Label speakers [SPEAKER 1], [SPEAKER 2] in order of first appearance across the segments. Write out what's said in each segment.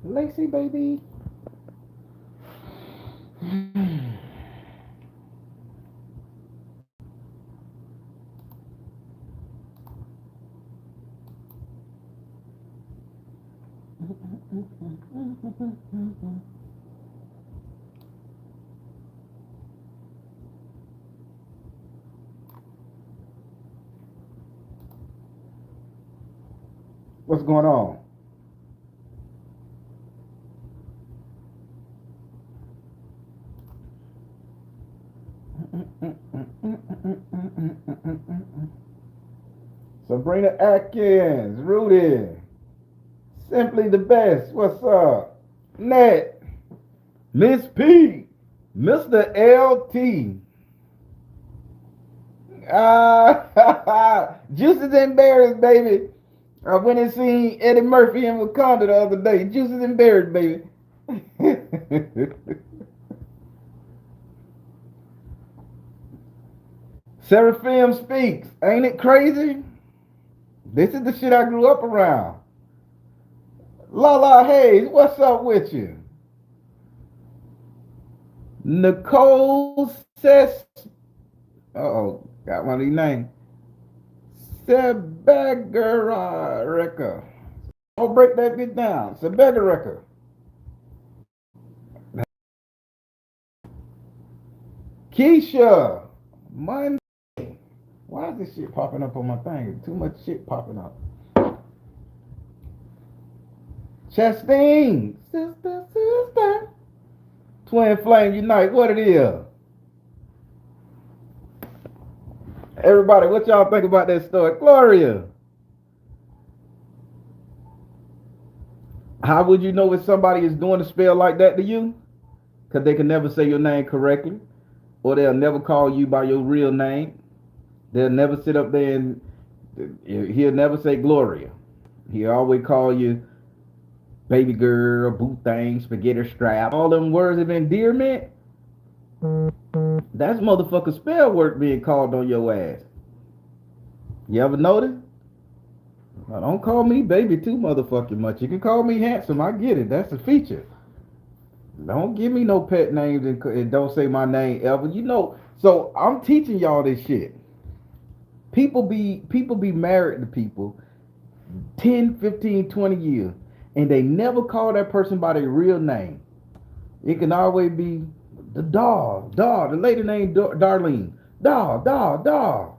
[SPEAKER 1] Lacey, baby. What's going on? Sabrina Atkins, Rudy, simply the best. What's up? Nat, Miss P, Mr. LT. Juices and berries, baby. I went and seen Eddie Murphy in Wakanda the other day. Juices and berries, baby. Seraphim speaks. Ain't it crazy? This is the shit I grew up around. Lala Hayes, what's up with you? Nicole says, oh, got one of these names. Sebegareka. I'll break that bit down. Sebegareka. Keisha. Monday. Why is this shit popping up on my thing? Too much shit popping up. Chastine. Sister, sister. Twin Flame Unite. What it is? Everybody, what y'all think about that story? Gloria. How would you know if somebody is doing a spell like that to you? Because they can never say your name correctly, or they'll never call you by your real name. They'll never sit up there and he'll never say Gloria. He'll always call you baby girl, boo thing, spaghetti strap. All them words of endearment. That's motherfucker spell work being called on your ass. You ever notice? Now, don't call me baby too motherfucking much. You can call me handsome. I get it. That's a feature. Don't give me no pet names and don't say my name ever. You know, so I'm teaching y'all this shit. People be married to people 10, 15, 20 years and they never call that person by their real name. It can always be the dog, the lady named Darlene. Dog.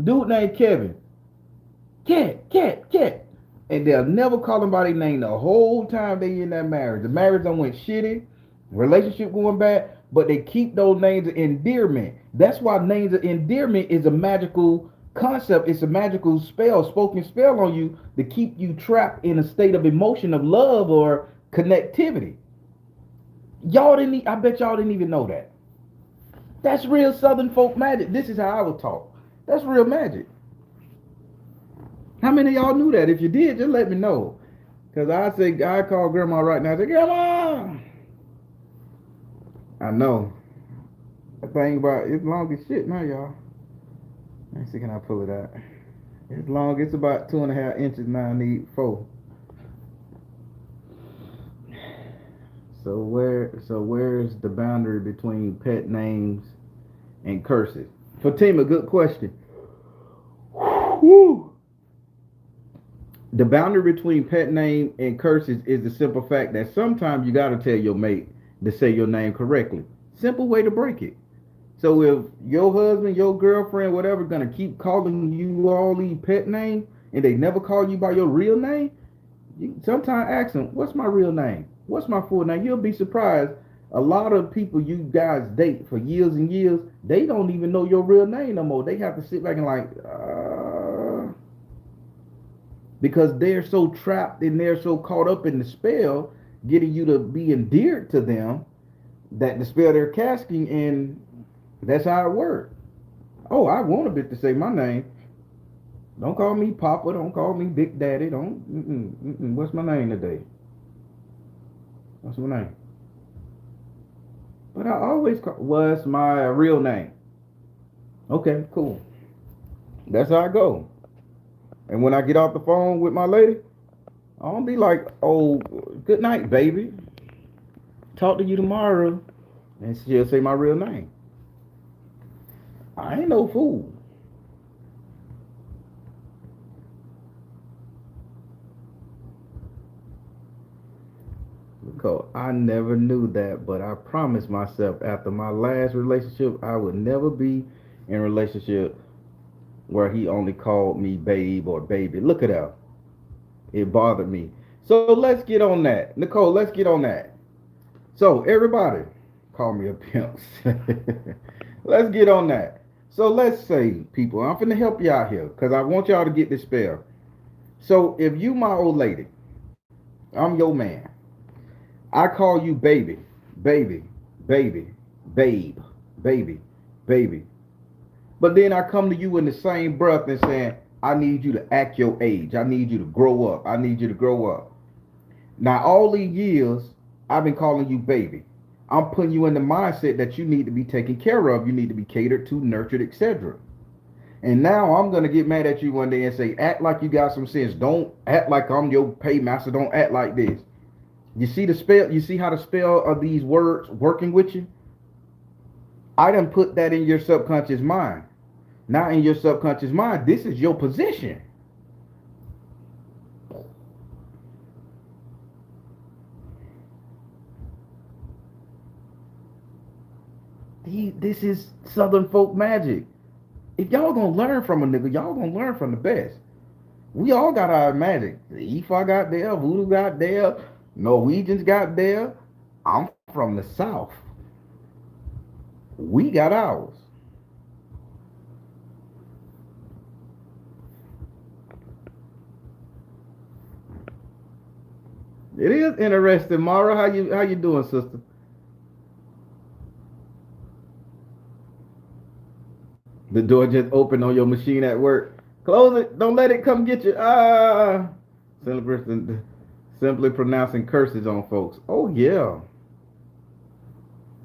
[SPEAKER 1] Dude named Kevin. Cat. And they'll never call them by their name the whole time they in that marriage. The marriage done went shitty, relationship going bad, but they keep those names of endearment. That's why names of endearment is a magical concept. It's a magical spell, spoken spell on you to keep you trapped in a state of emotion of love or connectivity. Y'all didn't. I bet y'all didn't even know that. That's real Southern folk magic. This is how I would talk. That's real magic. How many of y'all knew that? If you did, just let me know. Cause I call grandma right now. I say, Grandma. I know. The thing about it's long as shit now, y'all. Let me see, can I pull it out? It's long. It's about 2.5 inches now. I need 4. So where's the boundary between pet names and curses? Fatima, good question. Woo. The boundary between pet name and curses is the simple fact that sometimes you gotta tell your mate to say your name correctly. Simple way to break it. So if your husband, your girlfriend, whatever, gonna keep calling you all these pet names and they never call you by your real name, you sometimes ask them, "What's my real name? What's my full name?" You'll be surprised. A lot of people you guys date for years and years, they don't even know your real name no more. They have to sit back and like, because they're so trapped and they're so caught up in the spell, getting you to be endeared to them, that the spell they're casting, and that's how it works. Oh, I want a bit to say my name. Don't call me Papa. Don't call me Big Daddy. Don't. What's my name today? What's my name? But I always call. What's my real name? Okay, cool. That's how I go. And when I get off the phone with my lady, I don't be like, oh, good night, baby. Talk to you tomorrow. And she'll say my real name. I ain't no fool. Because I never knew that, but I promised myself after my last relationship, I would never be in a relationship where he only called me babe or baby. Look at that. It bothered me. So let's get on that. Nicole, let's get on that. So everybody, call me a pimp. Let's get on that. So let's say, people, I'm finna help you out here because I want y'all to get this spell. So if you my old lady, I'm your man. I call you baby, baby, baby, babe, baby, baby. But then I come to you in the same breath and saying, I need you to act your age. I need you to grow up. I need you to grow up. Now, all these years, I've been calling you baby. I'm putting you in the mindset that you need to be taken care of. You need to be catered to, nurtured, etc. And now I'm going to get mad at you one day and say, act like you got some sense. Don't act like I'm your paymaster. Don't act like this. You see the spell? You see how the spell of these words working with you? I done put that in your subconscious mind. Now in your subconscious mind, this is your position. This is Southern folk magic. If y'all gonna learn from a nigga, y'all gonna learn from the best. We all got our magic. The Ifa got there, Voodoo got there, Norwegians got there. I'm from the South. We got ours. It is interesting, Mara. How you doing, sister? The door just opened on your machine at work. Close it. Don't let it come get you. Simply, simply pronouncing curses on folks. Oh yeah,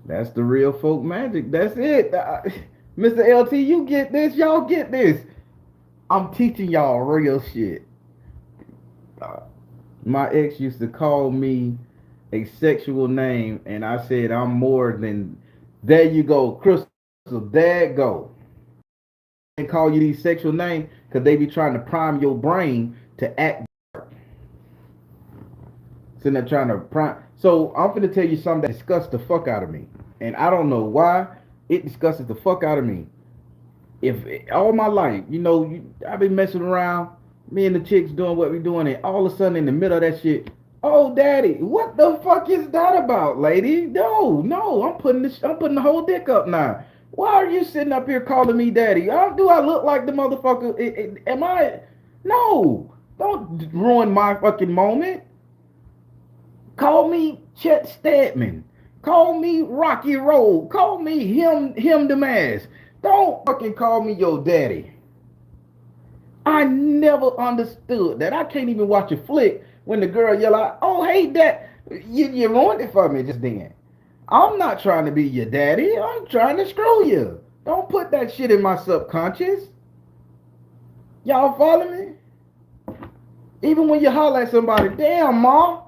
[SPEAKER 1] that's the real folk magic. That's it. Mr. LT, you get this. Y'all get this. I'm teaching y'all real shit. Uh, my ex used to call me a sexual name, and I said I'm more than. There you go, Crystal. There you go. And call you these sexual names because they be trying to prime your brain to act. Sitting there trying to prime. So I'm gonna tell you something that disgusts the fuck out of me, and I don't know why it disgusts the fuck out of me. If all my life, I've been messing around, me and the chicks doing what we doing, and all of a sudden in the middle of that shit, oh daddy, what the fuck is that about, lady? No, no, I'm putting the whole dick up now. Why are you sitting up here calling me daddy? Do I look like the motherfucker? Am I? No, don't ruin my fucking moment. Call me Chet Stedman. Call me Rocky Road. Call me him the mask. Don't fucking call me your daddy. I never understood that. I can't even watch a flick when the girl yell out, "Oh hey dad," you ruined it for me just then. I'm not trying to be your daddy. I'm trying to screw you. Don't put that shit in my subconscious. Y'all follow me? Even when you holler at somebody, damn mom,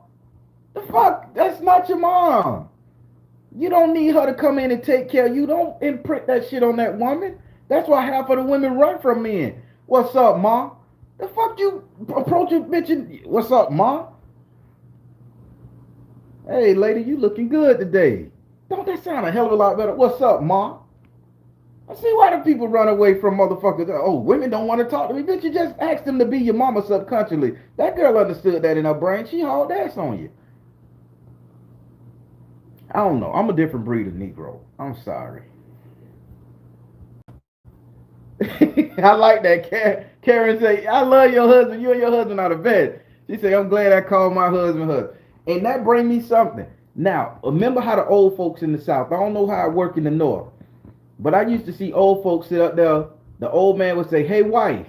[SPEAKER 1] the fuck, that's not your mom. You don't need her to come in and take care of you. Don't imprint that shit on that woman. That's why half of the women run from men. What's up, ma? The fuck you approach a bitch and, what's up, ma? Hey, lady, you looking good today. Don't that sound a hell of a lot better? What's up, ma? I see why the people run away from motherfuckers. Oh, women don't want to talk to me. Bitch, you just asked them to be your mama subconsciously. That girl understood that in her brain. She hauled ass on you. I don't know. I'm a different breed of Negro. I'm sorry. I like that. Karen say, I love your husband. You and your husband are the best. She say, I'm glad I called my husband husband. And that bring me something. Now, remember how the old folks in the South, I don't know how it work in the North, but I used to see old folks sit up there. The old man would say, hey, wife.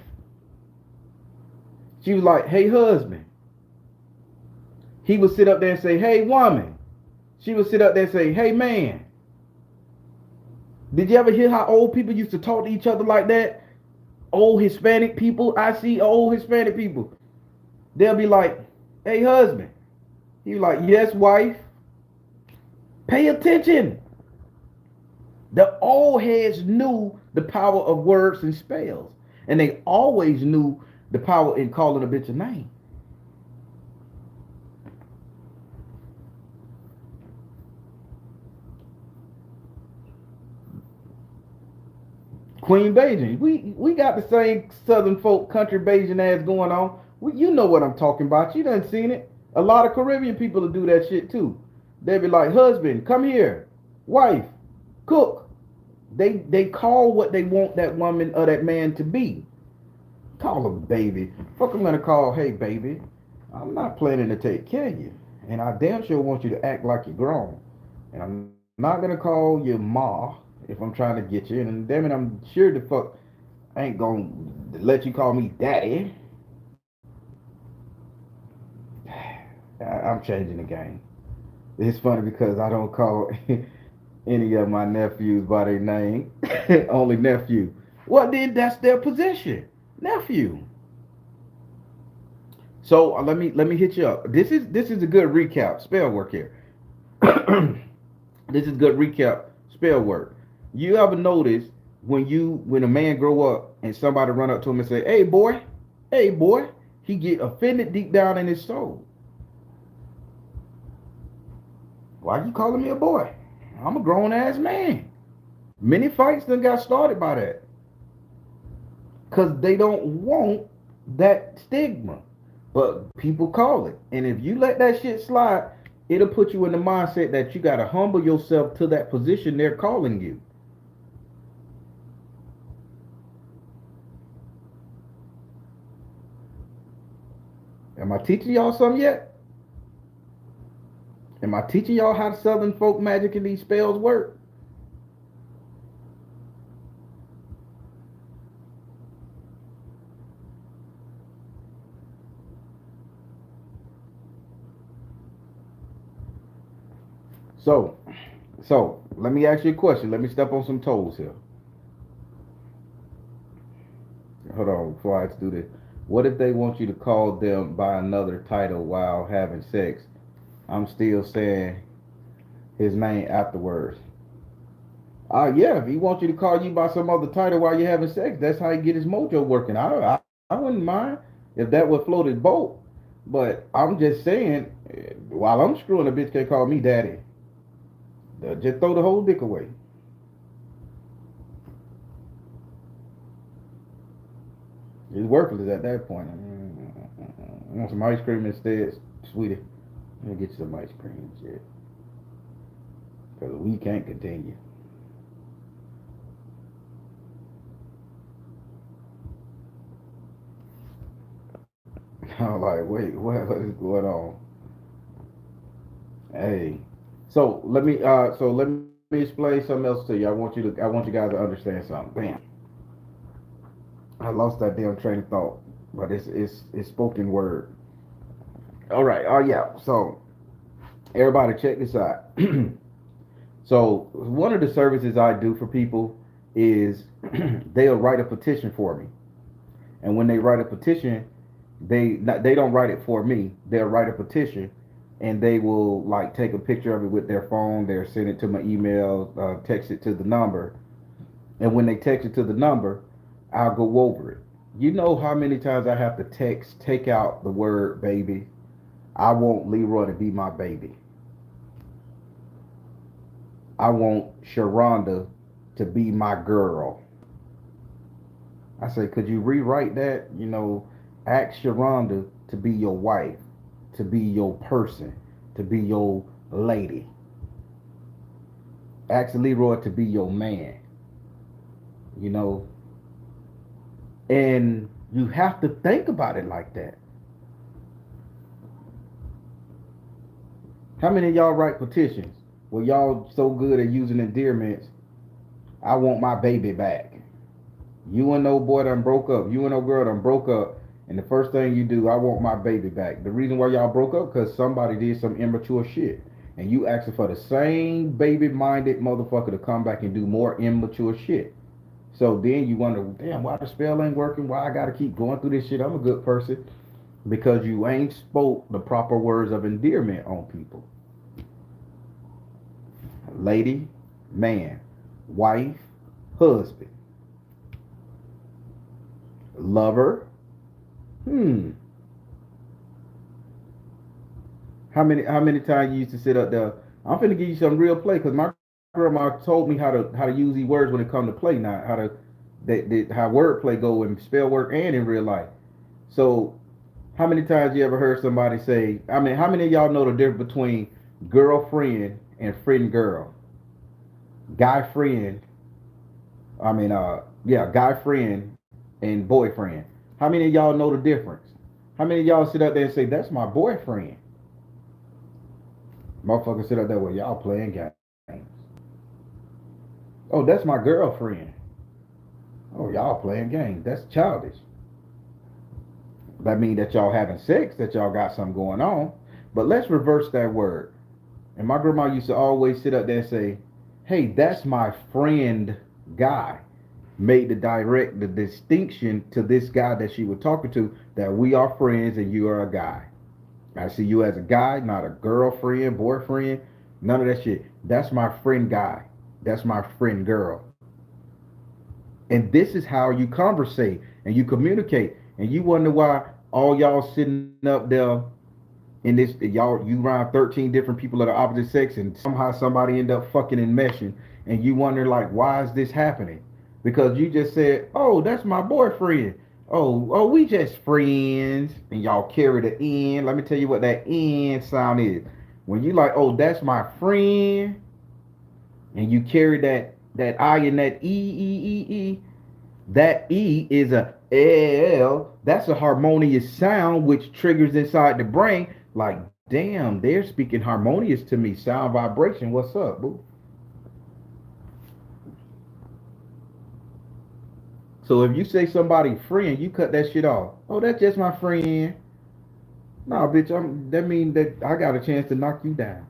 [SPEAKER 1] She was like, hey, husband. He would sit up there and say, hey, woman. She would sit up there and say, hey, man. Did you ever hear how old people used to talk to each other like that? Old Hispanic people. I see old Hispanic people. They'll be like, Hey, husband. He like, yes, wife. Pay attention. The old heads knew the power of words and spells. And they always knew the power in calling a bitch a name. Queen Beijing. We got the same Southern folk country Beijing ass going on. You know what I'm talking about. You done seen it. A lot of Caribbean people will do that shit too. They be like, husband, come here. Wife, cook. They call what they want that woman or that man to be. Call them baby. Fuck, I'm gonna call, hey baby. I'm not planning to take care of you. And I damn sure want you to act like you're grown. And I'm not gonna call you ma if I'm trying to get you. And damn it, I'm sure the fuck I ain't gonna let you call me daddy. I'm changing the game. It's funny because I don't call any of my nephews by their name. Only nephew. Well, then that's their position, nephew. So let me hit you up. This is a good recap. Spell work here. This is good recap. Spell work. You ever notice when a man grow up and somebody run up to him and say, hey boy, he get offended deep down in his soul. Why you calling me a boy? I'm a grown ass man. Many fights done got started by that. Cause they don't want that stigma. But people call it. And if you let that shit slide, it'll put you in the mindset that you gotta humble yourself to that position they're calling you. Am I teaching y'all something yet? Am I teaching y'all how Southern folk magic and these spells work? So, so let me ask you a question. Let me step on some toes here. Hold on, before I do this. What if they want you to call them by another title while having sex? I'm still saying his name afterwards. Yeah, if he wants you to call you by some other title while you're having sex, that's how he get his mojo working. I wouldn't mind if that would float his boat. But I'm just saying, while I'm screwing, a bitch can call me daddy. Just throw the whole dick away. It's worthless at that point. I want some ice cream instead, sweetie. Let me get you some ice cream and shit. Because we can't continue. I'm like, wait, what is going on? Hey. So let me explain something else to you. I want you guys to understand something. Bam. I lost that damn train of thought. But it's spoken word. All right. Oh yeah. So everybody check this out. So one of the services I do for people is they'll write a petition for me. And when they write a petition, they don't write it for me. They'll write a petition, and they will like take a picture of it with their phone. They'll send it to my email, text it to the number, and when they text it to the number, I'll go over it. You know how many times I have to take out the word baby. I want Leroy to be my baby. I want Sharonda to be my girl. I say, could you rewrite that? Ask Sharonda to be your wife, to be your person, to be your lady. Ask Leroy to be your man. You know, and you have to think about it like that. How many of y'all write petitions? Well, y'all so good at using endearments. I want my baby back. You and no boy done broke up. You and no girl done broke up. And the first thing you do, I want my baby back. The reason why y'all broke up, because somebody did some immature shit. And you asking for the same baby-minded motherfucker to come back and do more immature shit. So then you wonder, damn, why the spell ain't working? Why I gotta keep going through this shit? I'm a good person. because you ain't spoke the proper words of endearment on people. Lady, man, wife, husband, lover. Hmm. How many times you used to sit up there? I'm finna give you some real play because my grandma told me how to use these words when it come to play now. How wordplay go in spell work and in real life. So how many times you ever heard somebody say? I mean, how many of y'all know the difference between girlfriend and friend girl? Guy friend. Yeah, guy friend and boyfriend. How many of y'all know the difference? How many of y'all sit up there and say that's my boyfriend? Motherfuckers sit up there with y'all playing games. Oh, that's my girlfriend. Oh, y'all playing games. That's childish. That means that y'all having sex, that y'all got something going on. But let's reverse that word. And my grandma used to always sit up there and say, hey, that's my friend guy. Made the distinction to this guy that she was talking to that we are friends and you are a guy. I see you as a guy, not a girlfriend, boyfriend, none of that shit. That's my friend guy. That's my friend girl. And this is how you conversate and you communicate. And you wonder why all y'all sitting up there in this, you around 13 different people of the opposite sex and somehow somebody end up fucking and meshing. And you wonder like, why is this happening? Because you just said, oh, that's my boyfriend. Oh, we just friends. And y'all carry the N. Let me tell you what that N sound is. When you like, oh, that's my friend, and you carry that I and that E, that E is a L. That's a harmonious sound which triggers inside the brain. Like, damn, they're speaking harmonious to me. Sound vibration. What's up, boo? So if you say somebody friend, you cut that shit off. Oh, that's just my friend. Nah, bitch, that means that I got a chance to knock you down.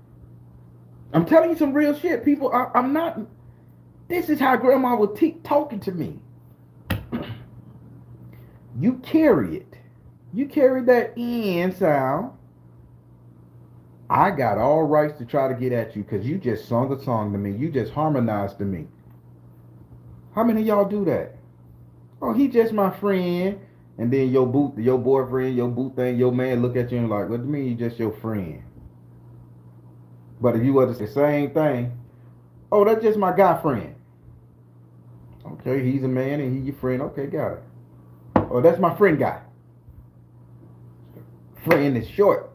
[SPEAKER 1] I'm telling you some real shit. People, I'm not. This is how grandma was talking to me. You carry it. You carry that N sound. I got all rights to try to get at you because you just sung a song to me. You just harmonized to me. How many of y'all do that? Oh, he just my friend. And then your boyfriend, your boot thing, your man look at you and like, what do you mean you just your friend? But if you were to say the same thing, oh, that's just my guy friend. Okay, he's a man and he's your friend. Okay, got it. Oh, that's my friend guy. Friend is short.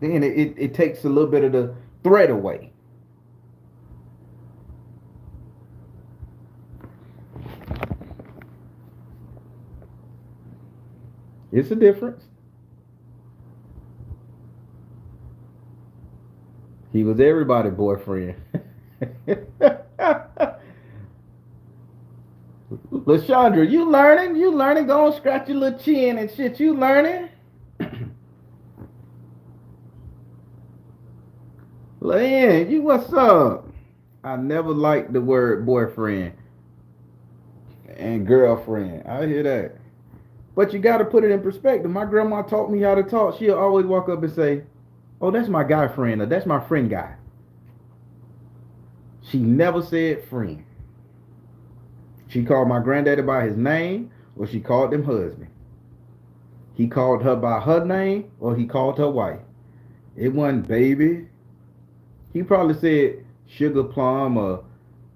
[SPEAKER 1] Then it takes a little bit of the threat away. It's a difference. He was everybody's boyfriend. LaShondra, you learning? You learning? Go and scratch your little chin and shit. You learning? Lynn, you what's up? I never liked the word boyfriend and girlfriend. I hear that. But you got to put it in perspective. My grandma taught me how to talk. She'll always walk up and say, oh, that's my guy friend, or that's my friend guy. She never said friend. She called my granddaddy by his name, or she called him husband. He called her by her name, or he called her wife. It wasn't baby. He probably said sugar plum or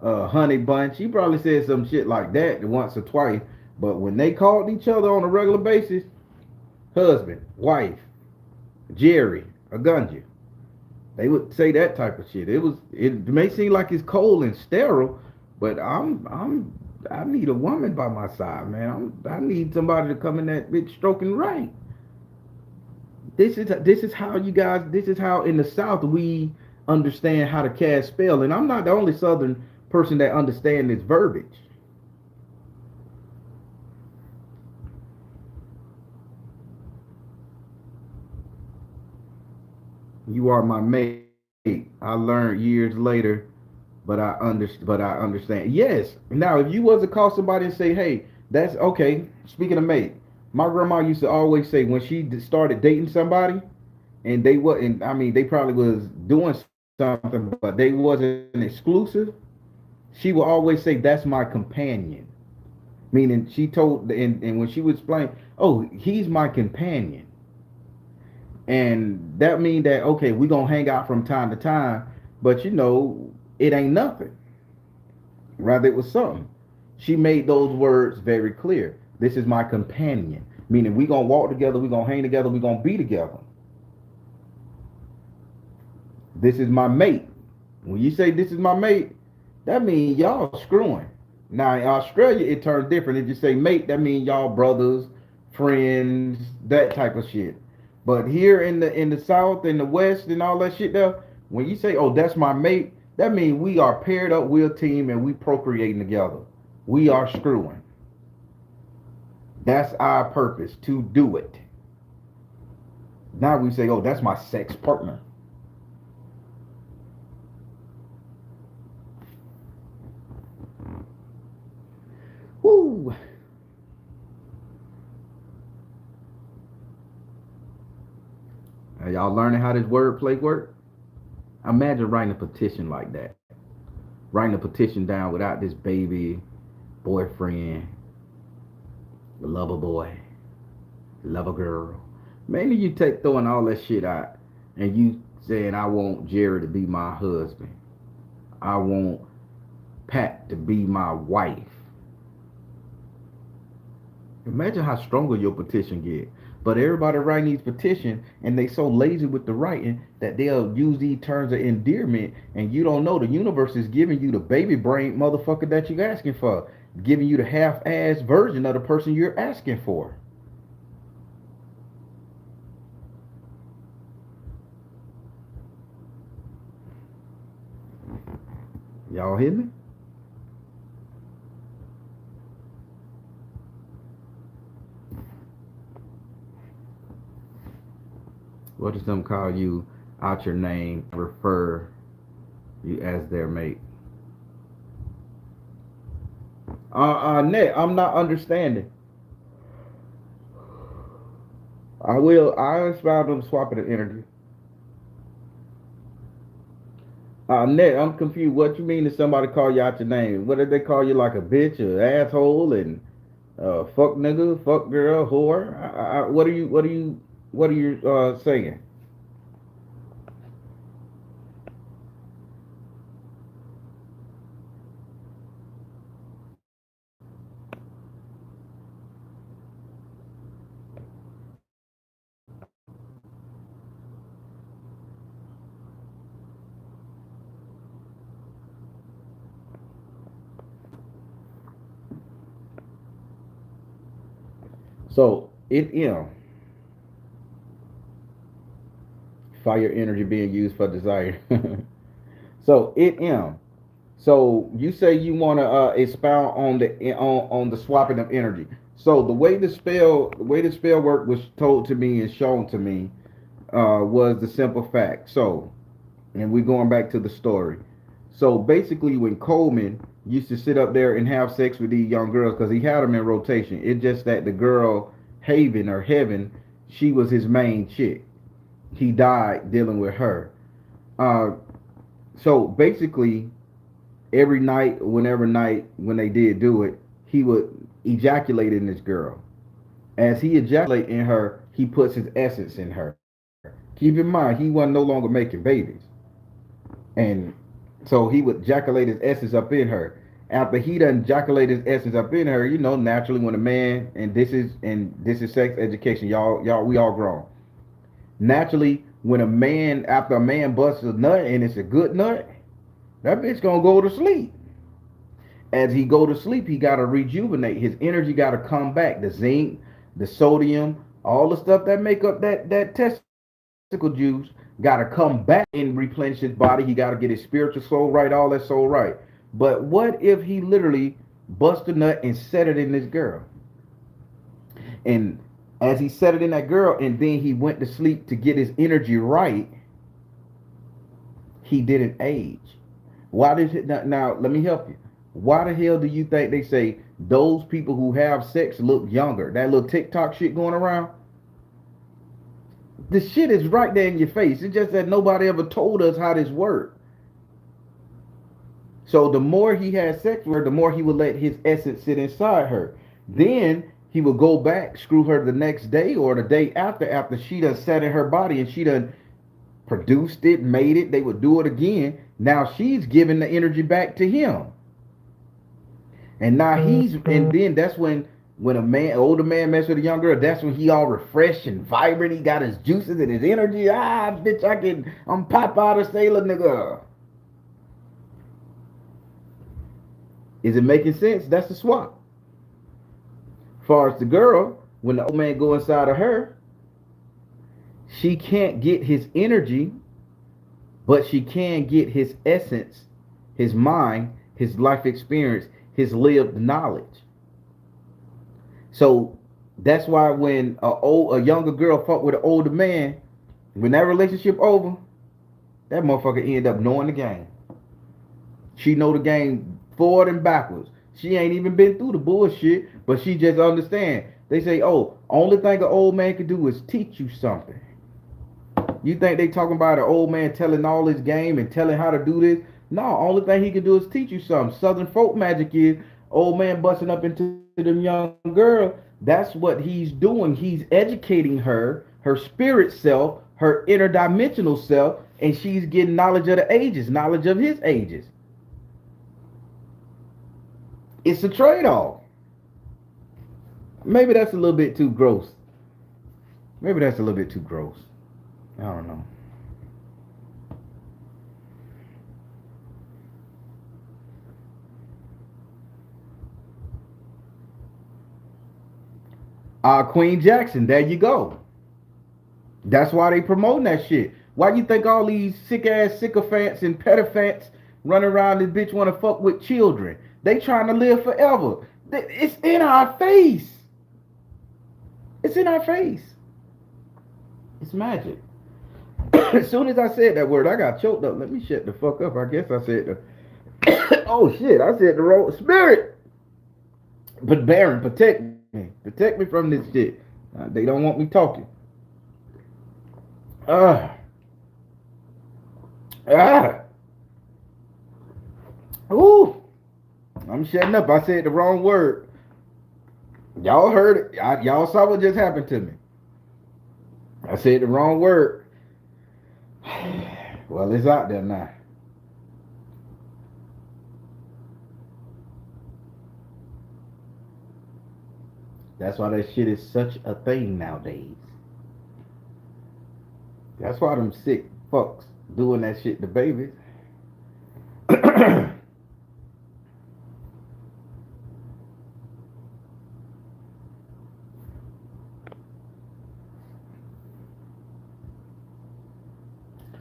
[SPEAKER 1] honey bunch. He probably said some shit like that once or twice. But when they called each other on a regular basis, husband, wife, Jerry, a Gunja, they would say that type of shit. It may seem like it's cold and sterile, but I need a woman by my side, man. I need somebody to come in that bitch stroking right. This is how you guys. This is how in the South we understand how to cast spell, and I'm not the only Southern person that understands this verbiage. You are my mate. I learned years later, but I understand. Yes. Now, if you was to call somebody and say, "Hey, that's okay." Speaking of mate, My grandma used to always say when she started dating somebody, and they wasn't. I mean, they probably was doing something, but they wasn't exclusive. She would always say, "That's my companion." Meaning, she told, and when she would explain, "Oh, he's my companion," and that mean that okay, we gonna hang out from time to time, but it ain't nothing. Rather, it was something. She made those words very clear. This is my companion, meaning we gonna walk together, we gonna hang together, we gonna be together. This is my mate. When you say this is my mate, that means y'all screwing. Now in Australia, it turns different. If you say mate, that means y'all brothers, friends, that type of shit. But here in the South, in the West, and all that shit there, when you say, "Oh, that's my mate," that means we are paired up, we're a team, and we procreating together. We are screwing. That's our purpose to do it. Now we say, "Oh, that's my sex partner." Woo! Are y'all learning how this wordplay work? Imagine writing a petition like that. Writing a petition down without this baby, boyfriend, lover boy, lover girl. Mainly you take throwing all that shit out and you saying, "I want Jerry to be my husband. I want Pat to be my wife." Imagine how stronger your petition get. But everybody writing these petitions and they so lazy with the writing that they'll use these terms of endearment and you don't know the universe is giving you the baby brain motherfucker that you're asking for. Giving you the half-ass version of the person you're asking for. Y'all hear me? What does them call you out your name, refer you as their mate? Nick, I'm not understanding. I expound on swapping the energy. Nick, I'm confused. What you mean if somebody call you out your name? What did they call you, like a bitch, or asshole, and fuck nigga, fuck girl, whore? What are you saying? So fire energy being used for desire. So So you say you want to expound on the swapping of energy. So the way the spell work was told to me and shown to me was the simple fact. So, and we're going back to the story. So basically, when Coleman used to sit up there and have sex with these young girls, because he had them in rotation, it's just that the girl Haven or Heaven, she was his main chick. He died dealing with her. Uh, so basically, every night, whenever night, when they did do it, he would ejaculate in this girl. As he ejaculated in her, he puts his essence in her. Keep in mind, he wasn't no longer making babies. And so he would ejaculate his essence up in her. After he done ejaculate his essence up in her, naturally when a man, and this is sex education, y'all, we all grown. Naturally, when after a man busts a nut and it's a good nut, that bitch gonna go to sleep. As he go to sleep, he gotta rejuvenate. His energy gotta come back. The zinc, the sodium, all the stuff that make up that testicle juice gotta come back and replenish his body. He gotta get his spiritual soul right, all that soul right. But what if he literally bust a nut and set it in this girl? And as he set it in that girl, and then he went to sleep to get his energy right, he didn't age. Why did it not? Now let me help you. Why the hell do you think they say those people who have sex look younger. That little TikTok shit going around, the shit is right there in your face. It's just that nobody ever told us how this worked. So the more he had sex with her, the more he would let his essence sit inside her. Then he would go back, screw her the next day or the day after she done sat in her body and she done produced it, made it. They would do it again. Now she's giving the energy back to him. And now and then that's when a man, older man mess with a young girl, that's when he all refreshed and vibrant. He got his juices and his energy. Bitch, I'm pop out a sailor nigga. Is it making sense? That's the swap. As far as the girl, when the old man go inside of her, she can't get his energy, but she can get his essence, his mind, his life experience, his lived knowledge. So that's why when a younger girl fuck with an older man, when that relationship over, that motherfucker end up knowing the game. She know the game forward and backwards. She ain't even been through the bullshit, but she just understand. They say, oh, only thing an old man can do is teach you something. You think they talking about an old man telling all his game and telling how to do this? No, only thing he can do is teach you something. Southern folk magic is old man busting up into them young girl. That's what he's doing. He's educating her spirit self, her interdimensional self, and she's getting knowledge of the ages, knowledge of his ages. It's a trade-off. Maybe that's a little bit too gross. I don't know. Queen Jackson, there you go. That's why they promoting that shit. Why you think all these sick ass sycophants and pedophants running around this bitch want to fuck with children? They trying to live forever. It's in our face. It's in our face. It's magic. As soon as I said that word, I got choked up. Let me shut the fuck up. I guess I said the oh shit, I said the wrong spirit. But Baron, protect me. Protect me from this shit. They don't want me talking. Ooh. I'm shutting up. I said the wrong word. Y'all heard it. Y'all saw what just happened to me. I said the wrong word. Well, it's out there now. That's why that shit is such a thing nowadays. That's why them sick fucks doing that shit to babies.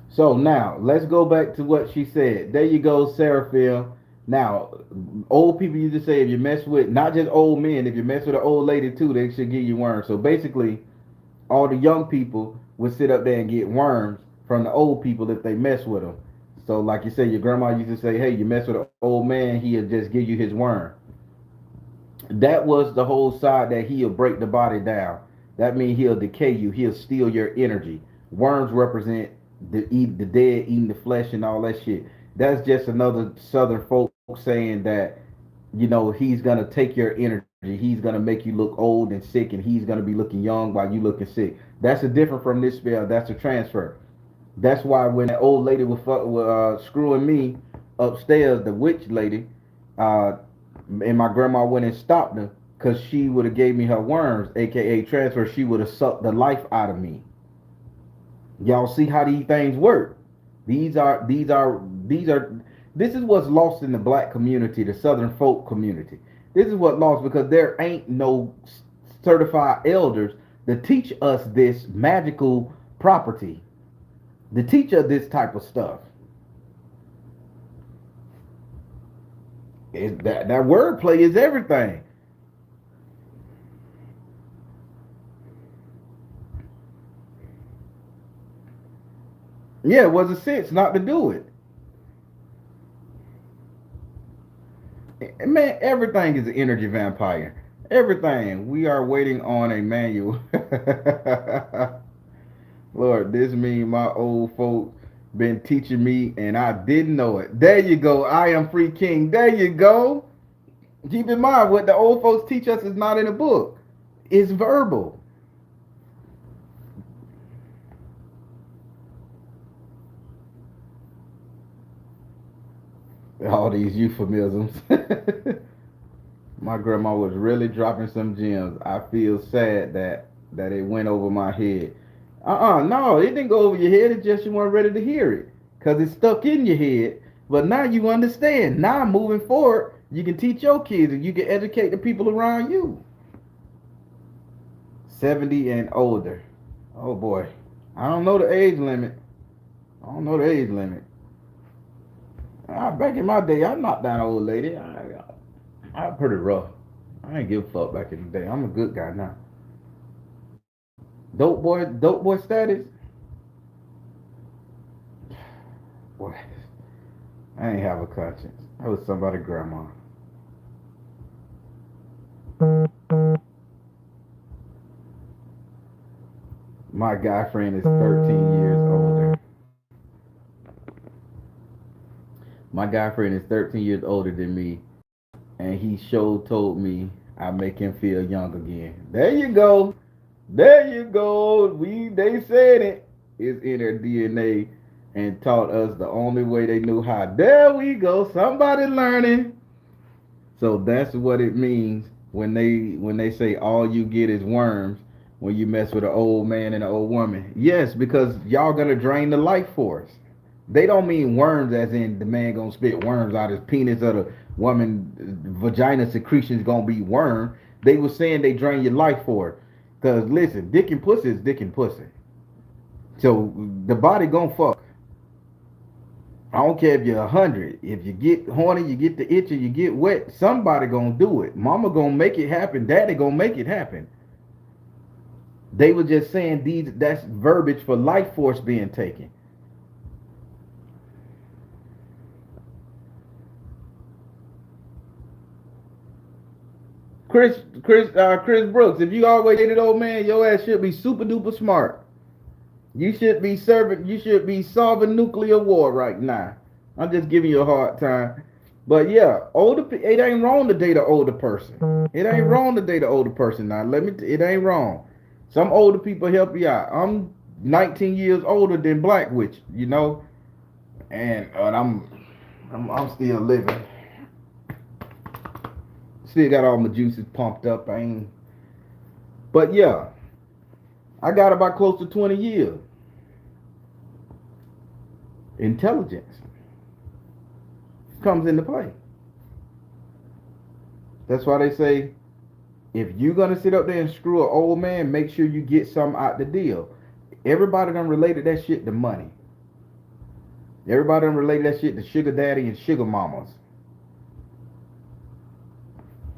[SPEAKER 1] So now let's go back to what she said. There you go, Seraphim. Now, old people used to say if you mess with not just old men, if you mess with an old lady too, they should give you worms. So basically, all the young people would sit up there and get worms from the old people if they mess with them. So like you said, your grandma used to say, hey, you mess with an old man, he'll just give you his worm. That was the whole side that he'll break the body down. That means he'll decay you. He'll steal your energy. Worms represent the dead, eating the flesh and all that shit. That's just another Southern folk saying that, you know, he's gonna take your energy. He's gonna make you look old and sick, and he's gonna be looking young while you looking sick. That's a different from this spell. That's a transfer. That's why when that old lady was screwing me upstairs, the witch lady, and my grandma went and stopped her because she would have gave me her worms, aka transfer. She would have sucked the life out of me. Y'all see how these things work. This is what's lost in the black community, the Southern folk community. This is what lost because there ain't no certified elders to teach us this magical property, to teach us this type of stuff. That wordplay is everything. Yeah, it was a sense not to do it. Man, Everything is an energy vampire. Everything. We are waiting on a manual. Lord, this mean my old folks been teaching me and I didn't know it. There you go. I am free king. There you go. Keep in mind what the old folks teach us is not in a book. It's verbal. All these euphemisms. My grandma was really dropping some gems. I feel sad that it went over my head. No, it didn't go over your head. It's just you weren't ready to hear it because it's stuck in your head. But now you understand. Now moving forward, you can teach your kids and you can educate the people around you. 70 and older. Oh boy, I don't know the age limit. I don't know the age limit. Back in my day, I knocked down an old lady. I pretty rough. I ain't give a fuck back in the day. I'm a good guy now. Dope boy status. Boy, I ain't have a conscience. I was somebody's grandma. My guy friend is 13 years older. My guy friend is 13 years older than me, and he sure told me I make him feel young again. There you go. There you go. They said it. It's in their DNA and taught us the only way they knew how. There we go. Somebody learning. So that's what it means when they say all you get is worms when you mess with an old man and an old woman. Yes, because y'all gonna drain the life force. They don't mean worms as in the man gonna spit worms out his penis or the woman vagina secretions gonna be worm. They were saying they drain your life force. Cause listen, dick and pussy is dick and pussy. So the body gonna fuck. I don't care if you're 100. If you get horny, you get the itch, or you get wet, somebody gonna do it. Mama gonna make it happen. Daddy gonna make it happen. They were just saying that's verbiage for life force being taken. Chris Brooks, if you always dated old man, your ass should be super duper smart. You should be solving nuclear war right now. I'm just giving you a hard time. But yeah, it ain't wrong to date an older person. It ain't wrong to date an older person now. It ain't wrong. Some older people help you out. I'm 19 years older than Black Witch, and I'm still living. Still got all my juices pumped up. But yeah, I got about close to 20 years. Intelligence comes into play. That's why they say, if you're gonna sit up there and screw an old man, make sure you get something out the deal. Everybody done related that shit to money. Everybody done related that shit to sugar daddy and sugar mamas.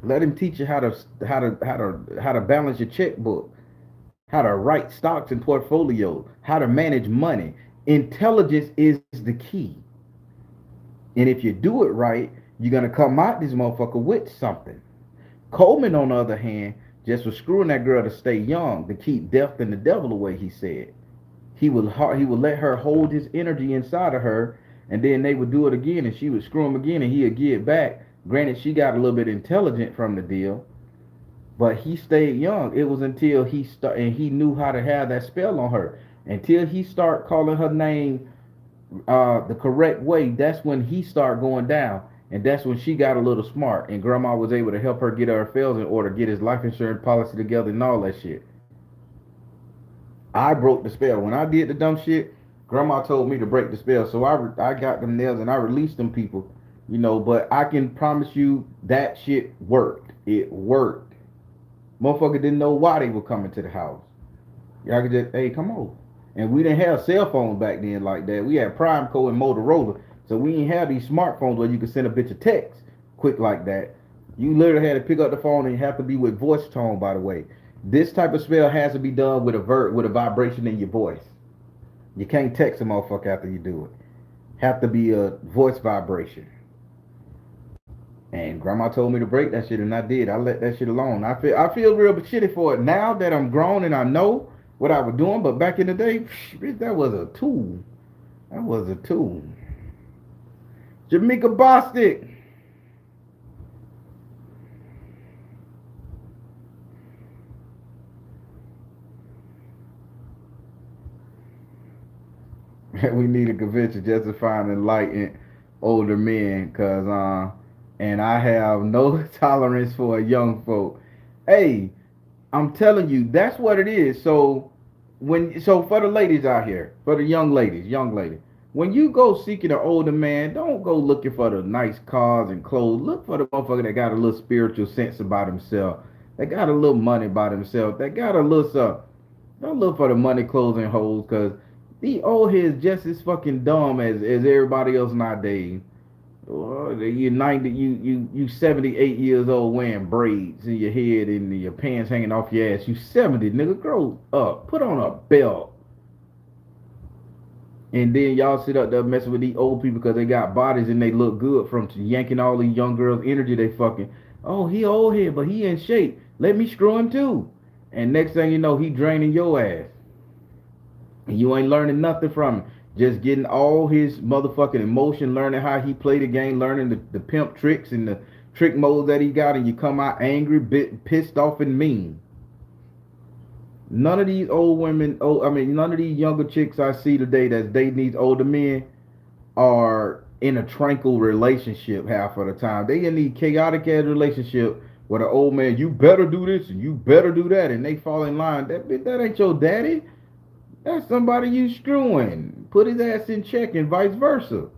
[SPEAKER 1] Let him teach you how to balance your checkbook, how to write stocks and portfolios, how to manage money. Intelligence is the key. And if you do it right, you're gonna come out this motherfucker with something. Coleman, on the other hand, just was screwing that girl to stay young, to keep death and the devil away, he said. He would let her hold his energy inside of her, and then they would do it again, and she would screw him again, and he'd give it back. Granted, she got a little bit intelligent from the deal, but he stayed young. It was until he knew how to have that spell on her. Until he start calling her name the correct way, that's when he started going down. And that's when she got a little smart. And grandma was able to help her get her affairs in order, get his life insurance policy together and all that shit. I broke the spell. When I did the dumb shit, grandma told me to break the spell. So I got them nails and I released them people. But I can promise you that shit worked. It worked. Motherfucker didn't know why they were coming to the house. Y'all could just, hey, come over. And we didn't have cell phones back then like that. We had Primeco and Motorola. So we didn't have these smartphones where you could send a bitch a text quick like that. You literally had to pick up the phone and you have to be with voice tone, by the way. This type of spell has to be done with a vibration in your voice. You can't text a motherfucker after you do it. Have to be a voice vibration. And grandma told me to break that shit, and I did. I let that shit alone. I feel real shitty for it now that I'm grown and I know what I was doing. But back in the day, bitch, that was a tool. That was a tool. Jamaica Bostic. We need a convention just to find enlightened older men, and I have no tolerance for a young folk. Hey, I'm telling you, that's what it is. So for the ladies out here, for the young lady, when you go seeking an older man, don't go looking for the nice cars and clothes. Look for the motherfucker that got a little spiritual sense about himself, that got a little money about himself, that got a little stuff. Don't look for the money, clothes, and hoes, cause the old heads just as fucking dumb as everybody else nowadays. Oh, you 90, you 78 years old wearing braids in your head and your pants hanging off your ass. You 70, nigga, grow up. Put on a belt. And then y'all sit up there messing with these old people because they got bodies and they look good from yanking all these young girls' energy they fucking. Oh, he old head, but he in shape. Let me screw him too. And next thing you know, he draining your ass. And you ain't learning nothing from him. Just getting all his motherfucking emotion, learning how he play the game, learning the pimp tricks and the trick modes that he got, and you come out angry, pissed off, and mean. None of these old women, none of these younger chicks I see today that's dating these older men are in a tranquil relationship half of the time. They in these chaotic ass relationship where the old man, you better do this and you better do that, and they fall in line. That ain't your daddy. That's somebody you screwing. Put his ass in check and vice versa.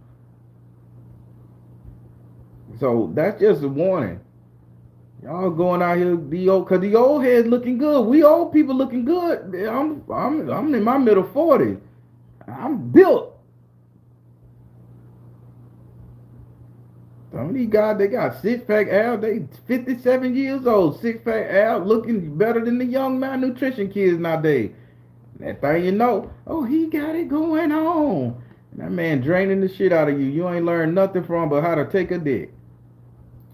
[SPEAKER 1] So that's just a warning. Y'all going out here cause the old heads looking good. We old people looking good. I'm in my middle 40s. I'm built. Some of these guys, they got six pack abs. They 57 years old, six pack abs, looking better than the young malnutrition kids nowadays. That thing you know, oh, he got it going on. And that man draining the shit out of you. You ain't learned nothing from but how to take a dick.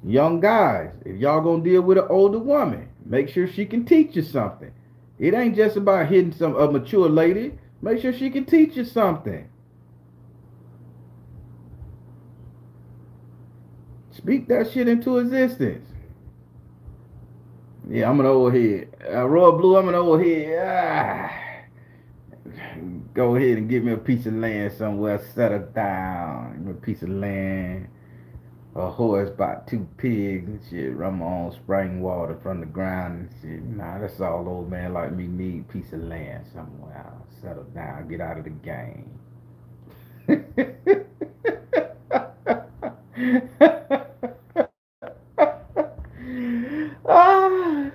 [SPEAKER 1] Young guys, if y'all gonna deal with an older woman, make sure she can teach you something. It ain't just about hitting a mature lady. Make sure she can teach you something. Speak that shit into existence. Yeah, I'm an old head. Royal Blue, I'm an old head. Go ahead and give me a piece of land somewhere, settle down. Give me a piece of land, a horse, about two pigs and shit. Run my own spring water from the ground and shit. Nah, that's all old man like me need. Piece of land somewhere. Settle down, get out of the game. ah.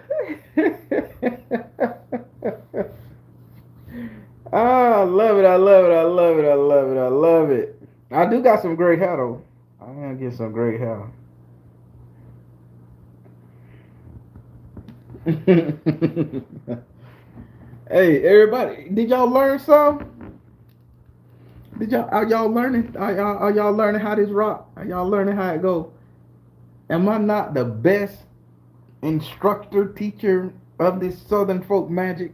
[SPEAKER 1] Ah, I love it. I love it. I love it. I love it. I love it. I do got some great hair though. I am get some great hair. Hey, everybody, did y'all learn some? Did y'all are y'all learning? Are y'all learning how this rock? Are y'all learning how it go? Am I not the best instructor teacher of this Southern folk magic?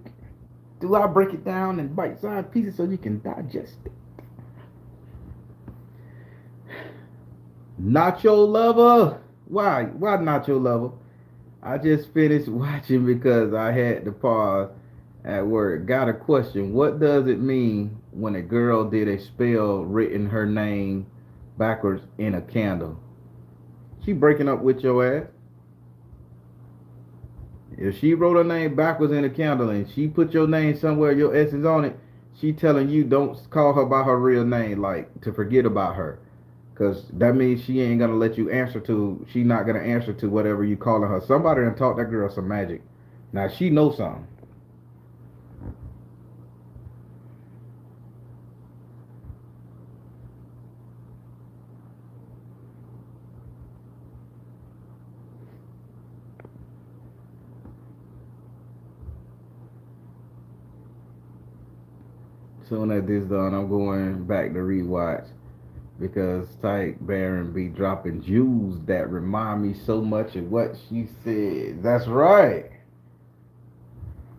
[SPEAKER 1] Do I break it down in bite-sized pieces so you can digest it? Nacho Lover. Why? Why Nacho Lover? I just finished watching because I had to pause at work. Got a question. What does it mean when a girl did a spell written her name backwards in a candle? She breaking up with your ass. If she wrote her name backwards in a candle and she put your name somewhere, your essence on it, she telling you don't call her by her real name, like to forget about her. Cause that means she ain't gonna let you answer to. She not gonna answer to whatever you calling her. Somebody done taught that girl some magic. Now she knows something. Soon as this done, I'm going back to rewatch because Tyke Barron be dropping jewels that remind me so much of what she said. That's right.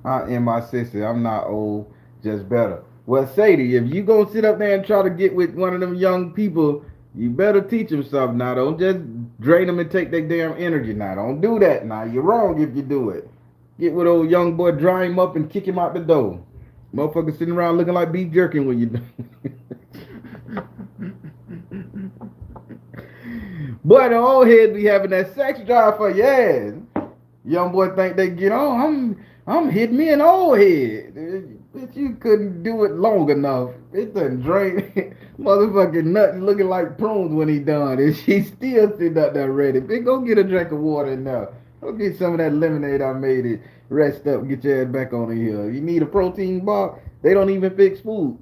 [SPEAKER 1] I am my sister. I'm not old, just better. Well, Sadie, if you gonna sit up there and try to get with one of them young people, you better teach them something. Now, don't just drain them and take their damn energy. Now, don't do that. Now, you're wrong if you do it. Get with old young boy, dry him up, and kick him out the door. Motherfucker sitting around looking like beef jerky when you do. Boy, the old head be having that sex drive for your ass. Young boy think they get on. I'm hitting me an old head. Bitch, you couldn't do it long enough. It done drain motherfucking nuts looking like prunes when he done. And she still sitting up there ready. Bitch, go get a drink of water now. Go get some of that lemonade I made it. Rest up, get your ass back on the hill. You need a protein bar? They don't even fix food.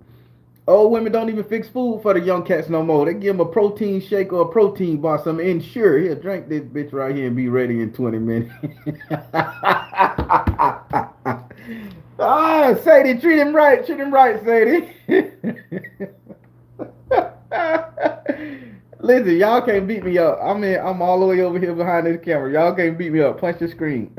[SPEAKER 1] Old women don't even fix food for the young cats no more. They give them a protein shake or a protein bar, some Ensure. Here, drink this bitch right here and be ready in 20 minutes. Sadie, treat him right, Sadie. Listen, y'all can't beat me up. I'm all the way over here behind this camera. Y'all can't beat me up. Punch the screen.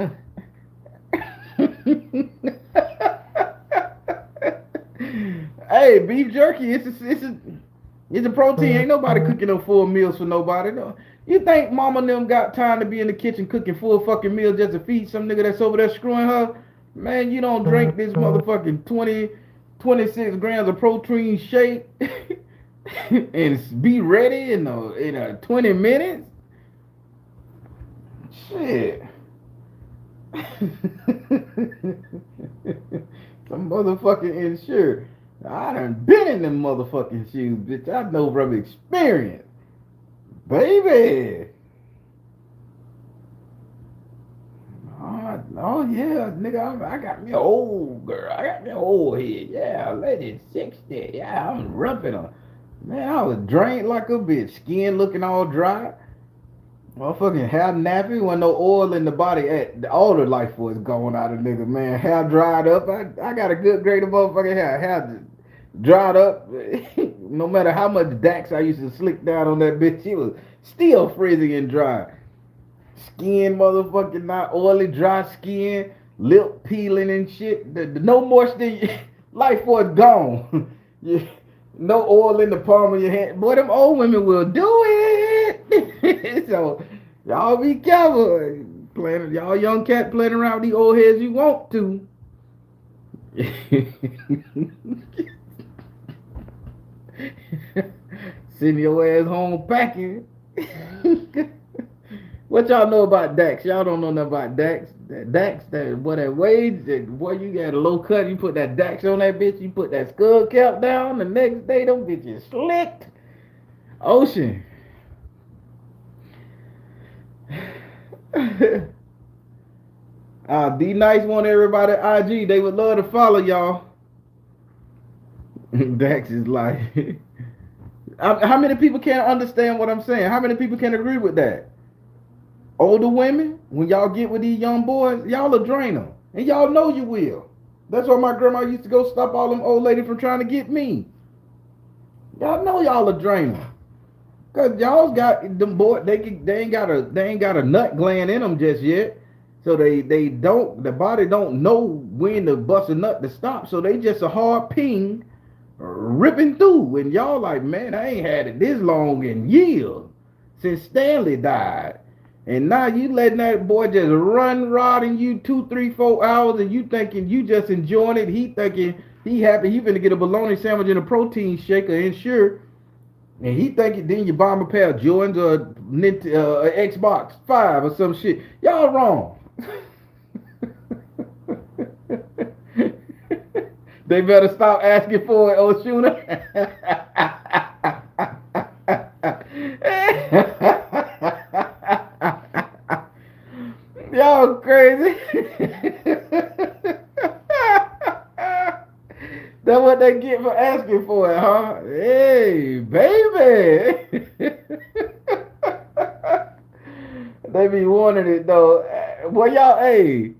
[SPEAKER 1] Hey, beef jerky, it's a protein. Ain't nobody cooking no full meals for nobody. No. You think mama and them got time to be in the kitchen cooking full fucking meals just to feed some nigga that's over there screwing her? Man, you don't drink this motherfucking 26 grams of protein shake and be ready in 20 minutes? Shit. Some motherfucking Ensure. I done been in them motherfucking shoes, bitch. I know from experience. Baby. Oh yeah, nigga, I got me an old girl. I got me an old head. Yeah, lady 60. Yeah, I'm rumping her. Man, I was drained like a bitch. Skin looking all dry. Motherfucking hair nappy, wasn't no oil in the body. All the life was going out of nigga, man. Hair dried up. I got a good grade of motherfucking hair. Hair dried up. No matter how much Dax I used to slick down on that bitch, it was still freezing and dry. Skin motherfucking not oily, dry skin, lip peeling and shit. The no moisture, life was gone. No oil in the palm of your hand. Boy, them old women will do it. So y'all be careful. Y'all young cat playing around with these old heads you want to. Send your ass home packing. What y'all know about Dax? Y'all don't know nothing about Dax. Dax, that Wade, boy, you got a low cut, you put that Dax on that bitch, you put that skull cap down, the next day them bitches slicked. Ocean. D Nice want everybody at IG. They would love to follow y'all. Dax is like, how many people can't understand what I'm saying? How many people can agree with that? Older women, when y'all get with these young boys, y'all will drain them. And y'all know you will. That's why my grandma used to go stop all them old ladies from trying to get me. Y'all know y'all will drain them. Cause y'all got them boys, they ain't got a nut gland in them just yet. So the body don't know when to bust a nut to stop. So they just a hard ping ripping through. And y'all like, man, I ain't had it this long in years since Stanley died. And now you letting that boy just run rodding you 2, 3, 4 hours, and you thinking you just enjoying it. He thinking he happy. He finna get a bologna sandwich and a protein shaker, Ensure. And he thinking then you buy him a pair of Jordans or Xbox 5 or some shit. Y'all wrong. They better stop asking for it, Oshuna. Y'all crazy. That's what they get for asking for it, huh? Hey, baby. They be wanting it, though. Well, y'all, hey,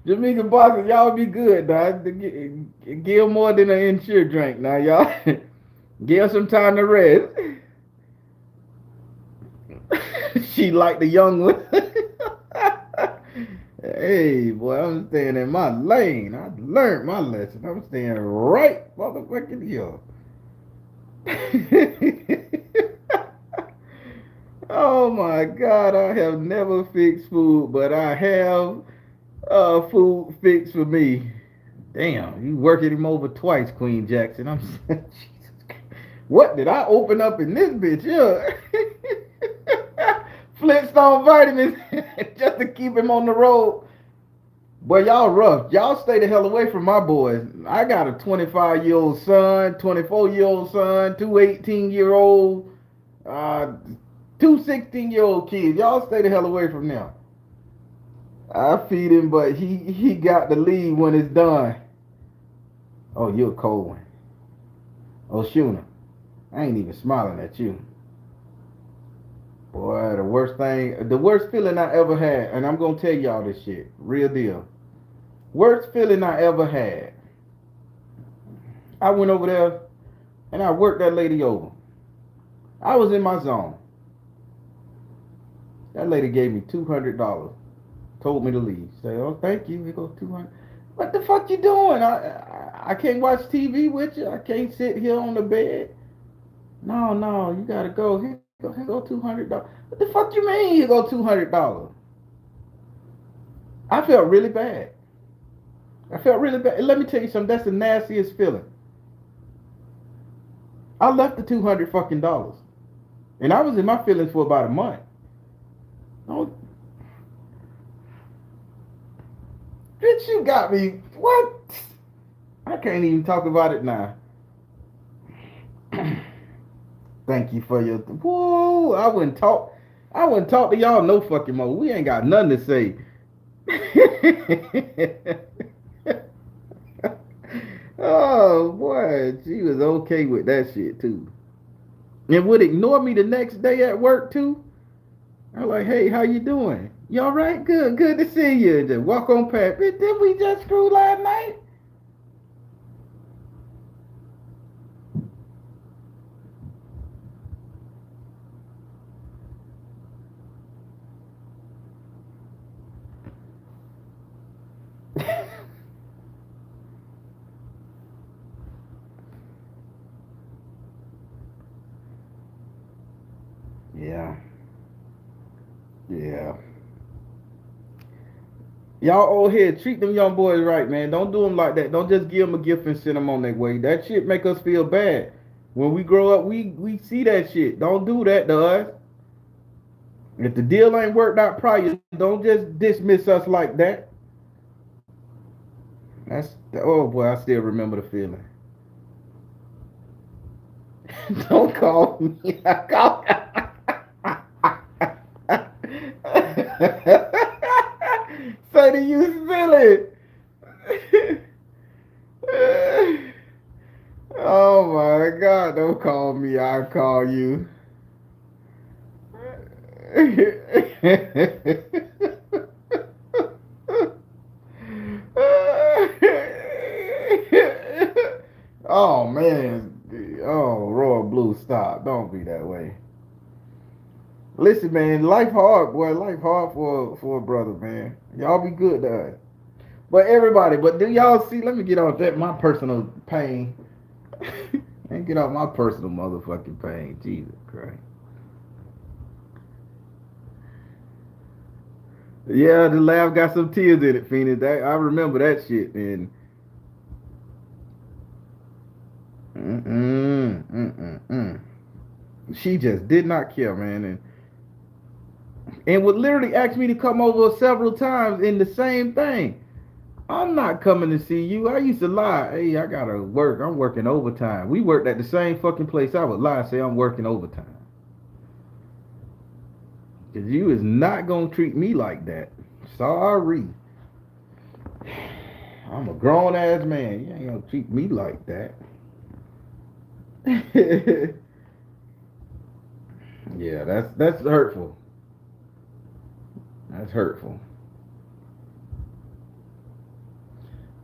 [SPEAKER 1] Jamaican boxers, y'all be good, dog. Give more than an Ensure drink now, y'all. Give some time to rest. She like the young one. Hey, boy, I'm staying in my lane. I learned my lesson. I'm staying right motherfucking here. Oh my God, I have never fixed food, but I have food fixed for me. Damn, you working him over twice, Queen Jackson. I'm Jesus Christ. What did I open up in this bitch? Yeah. Flintstone vitamins just to keep him on the road. Boy, y'all rough. Y'all stay the hell away from my boys. I got a 25-year-old son, 24-year-old son, two 18-year-old, two 16-year-old kids. Y'all stay the hell away from them. I feed him, but he got the lead when it's done. Oh, you're a cold one. Oh, Shuna, I ain't even smiling at you. Boy, the worst feeling I ever had, and I'm gonna tell y'all this shit, real deal. Worst feeling I ever had. I went over there and I worked that lady over. I was in my zone. That lady gave me $200. Told me to leave. Say, oh, thank you. Here goes 200. What the fuck you doing? I can't watch TV with you. I can't sit here on the bed. No, you gotta go. Here go $200. What the fuck you mean? Here go $200. I felt really bad. And let me tell you something. That's the nastiest feeling. I left the $200 fucking dollars, and I was in my feelings for about a month. Oh, bitch, you got me. What? I can't even talk about it now. Thank you for your. Whoa! I wouldn't talk to y'all no fucking more. We ain't got nothing to say. Oh boy, she was okay with that shit too, and would ignore me the next day at work too. I'm like, hey, how you doing? You all right? Good to see you. And just walk on past. Did we just screw last night? Yeah. Yeah. Y'all old head, treat them young boys right, man. Don't do them like that. Don't just give them a gift and send them on their way. That shit make us feel bad. When we grow up, we see that shit. Don't do that to us. If the deal ain't worked out prior, don't just dismiss us like that. Oh boy, I still remember the feeling. Don't call me. I call. Say to you, silly. Oh my God! Don't call me. I'll call you. Oh man. Oh, Royal Blue, stop. Don't be that way. Listen, man, life hard, boy. Life hard for a brother, man. Y'all be good to us. But everybody, but do y'all see? Let me get off that my personal pain. And get off my personal motherfucking pain. Jesus Christ. Yeah, the laugh got some tears in it, Phoenix. I remember that shit. And she just did not care, man. And would literally ask me to come over several times in the same thing. I'm not coming to see you. I used to lie. Hey, I gotta work. I'm working overtime. We worked at the same fucking place. I would lie, say I'm working overtime. Cause you is not gonna treat me like that. Sorry. I'm a grown ass man. You ain't gonna treat me like that. Yeah, that's hurtful. That's hurtful.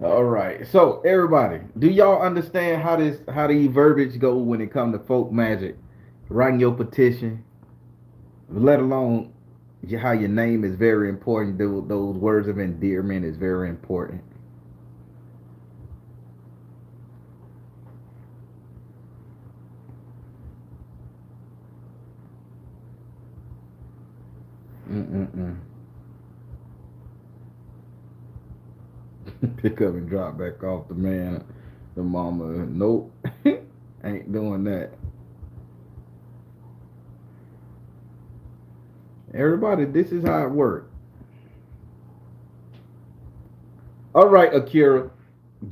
[SPEAKER 1] All right. So everybody, do y'all understand how the verbiage go when it comes to folk magic? Writing your petition, let alone how your name is very important. Those words of endearment is very important. Mm-mm-mm. Pick up and drop back off the man, the mama. Nope, ain't doing that. Everybody, this is how it works. All right, Akira,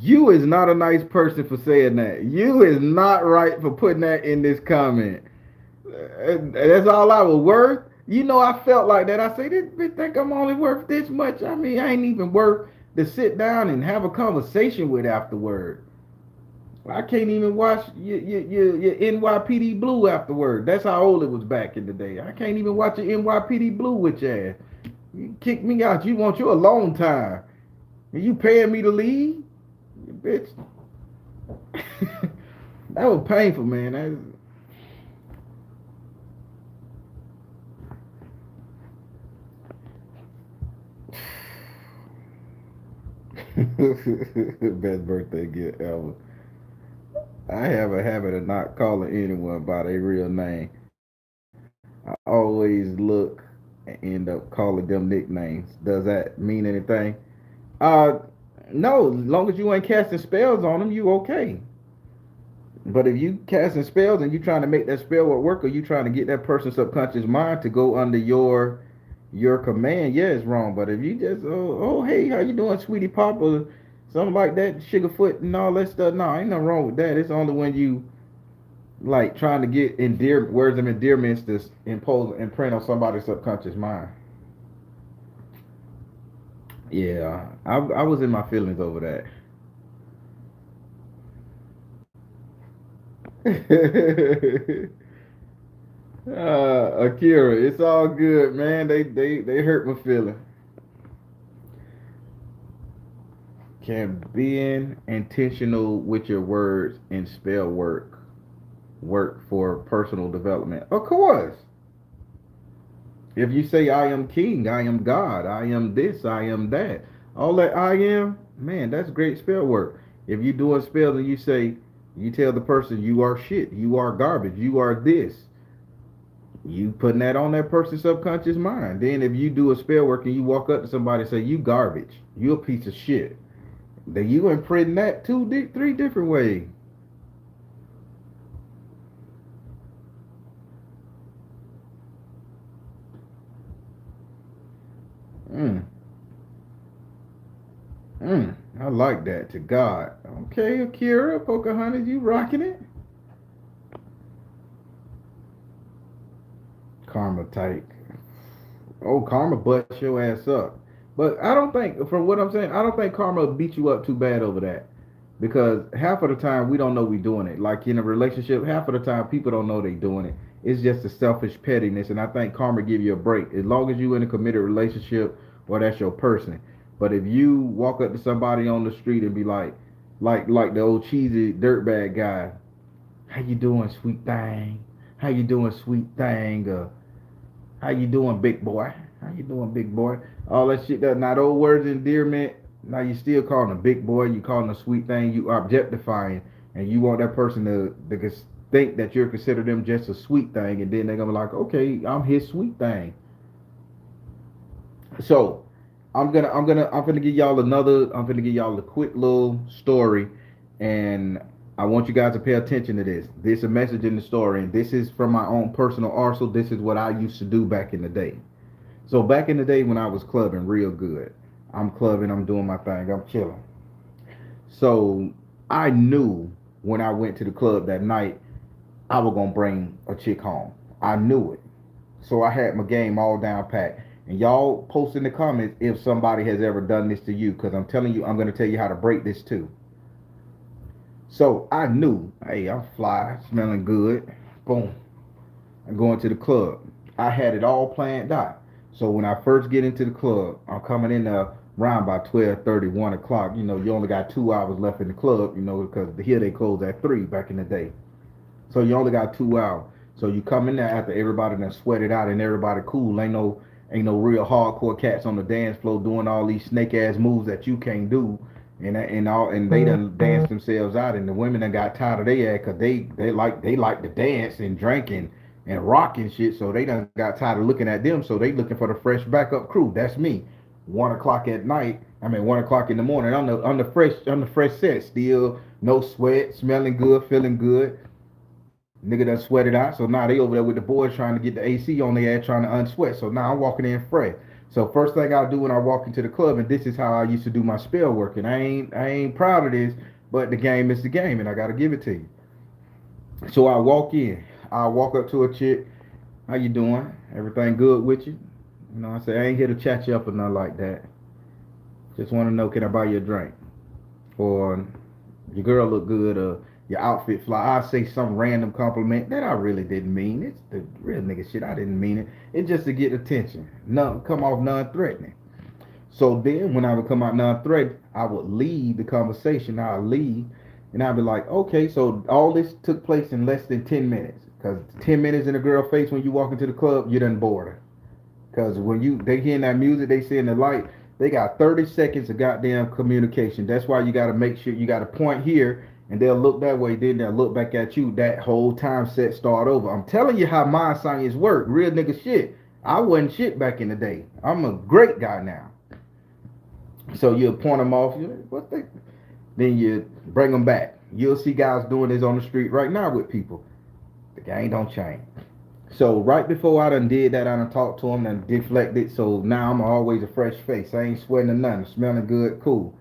[SPEAKER 1] you is not a nice person for saying that. You is not right for putting that in this comment. That's all I was worth. You know, I felt like that. I say, this bitch think I'm only worth this much. I mean, I ain't even worth to sit down and have a conversation with afterward. I can't even watch your NYPD Blue afterward. That's how old it was back in the day. I can't even watch your NYPD Blue with your ass. You kick me out. You want you alone time. And you paying me to leave? You bitch. That was painful, man. Best birthday gift ever. I have a habit of not calling anyone by their real name. I always look and end up calling them nicknames. Does that mean anything? Uh, no. As long as you ain't casting spells on them, you okay. But if you casting spells and you trying to make that spell work, or you trying to get that person's subconscious mind to go under your command, yeah, it's wrong. But if you just hey, how you doing, sweetie pop, or something like that, sugarfoot and all that stuff, no, ain't nothing wrong with that. It's only when you like trying to get words of endearments to impose imprint on somebody's subconscious mind. Yeah, I was in my feelings over that. Akira, it's all good, man. They hurt my feeling. Can being intentional with your words and spell work for personal development? Of course. If you say I am king, I am God, I am this, I am that, all that I am, man, that's great spell work. If you doing spells and you tell the person you are shit, you are garbage, you are this, you putting that on that person's subconscious mind. Then if you do a spell work and you walk up to somebody and say you garbage, you a piece of shit, then you imprint that three different ways. Mm, I like that to God. Okay, Akira, Pocahontas, you rocking it. Karma type. Oh, karma busts your ass up. But I don't think, from what I'm saying, I don't think karma will beat you up too bad over that. Because half of the time we don't know we doing it. Like in a relationship, half of the time people don't know they doing it. It's just a selfish pettiness, and I think karma give you a break as long as you in a committed relationship or that's your person. But if you walk up to somebody on the street and be like the old cheesy dirtbag guy, how you doing, sweet thing? How you doing, sweet thing? How you doing, big boy? How you doing, big boy? All that shit. That not old words of endearment. Now you still calling a big boy. You calling a sweet thing. You objectifying, and you want that person to think that you're consider them just a sweet thing, and then they're gonna be like, okay, I'm his sweet thing. So I'm gonna give y'all another. I'm gonna give y'all a quick little story, and I want you guys to pay attention to this. This is a message in the story, and this is from my own personal arsenal. This is what I used to do back in the day. So back in the day when I was clubbing real good, I'm clubbing, I'm doing my thing, I'm chilling. So I knew when I went to the club that night, I was gonna bring a chick home. I knew it. So I had my game all down pat. And y'all post in the comments if somebody has ever done this to you, because I'm telling you, I'm gonna tell you how to break this too. So I knew, hey, I'm fly, smelling good. Boom. I'm going to the club. I had it all planned out. So when I first get into the club, I'm coming in there around by 12:30, 1 o'clock. You know, you only got 2 hours left in the club, you know, because here they close at 3 back in the day. So you only got 2 hours. So you come in there after everybody done sweated out and everybody cool. ain't no real hardcore cats on the dance floor doing all these snake ass moves that you can't do, and they done dance themselves out, and the women done got tired of their ass because they like to dance and drink and rock and shit, so they done got tired of looking at them, so they looking for the fresh backup crew. That's me. 1 o'clock at night. I mean 1 o'clock in the morning. I'm the fresh set. Still no sweat, smelling good, feeling good. Nigga done sweated out, so now they over there with the boys trying to get the AC on their ass, trying to unsweat. So now I'm walking in fresh. So first thing I do when I walk into the club, and this is how I used to do my spell work, and I ain't proud of this, but the game is the game, and I gotta give it to you. So I walk in, I walk up to a chick, how you doing? Everything good with you? You know, I say I ain't here to chat you up or nothing like that. Just want to know, can I buy you a drink? Or your girl look good, or your outfit fly. I say some random compliment that I really didn't mean. It's the real nigga shit. I didn't mean it. It's just to get attention. No, come off non-threatening. So then, when I would come out non-threatening, I would leave the conversation. I'd leave, and I'd be like, okay, so all this took place in less than 10 minutes. Because 10 minutes in a girl face when you walk into the club, you done bored her. Because when they hearing that music, they seeing the light, they got 30 seconds of goddamn communication. That's why you got to make sure you got to point here, and they'll look that way, then they'll look back at you. That whole time set start over. I'm telling you how mind science work. Real nigga shit. I wasn't shit back in the day. I'm a great guy now. So you'll point them off. Then you bring them back. You'll see guys doing this on the street right now with people. The game don't change. So right before I done did that, I done talked to him and deflected. So now I'm always a fresh face. I ain't sweating or nothing. Smelling good, cool.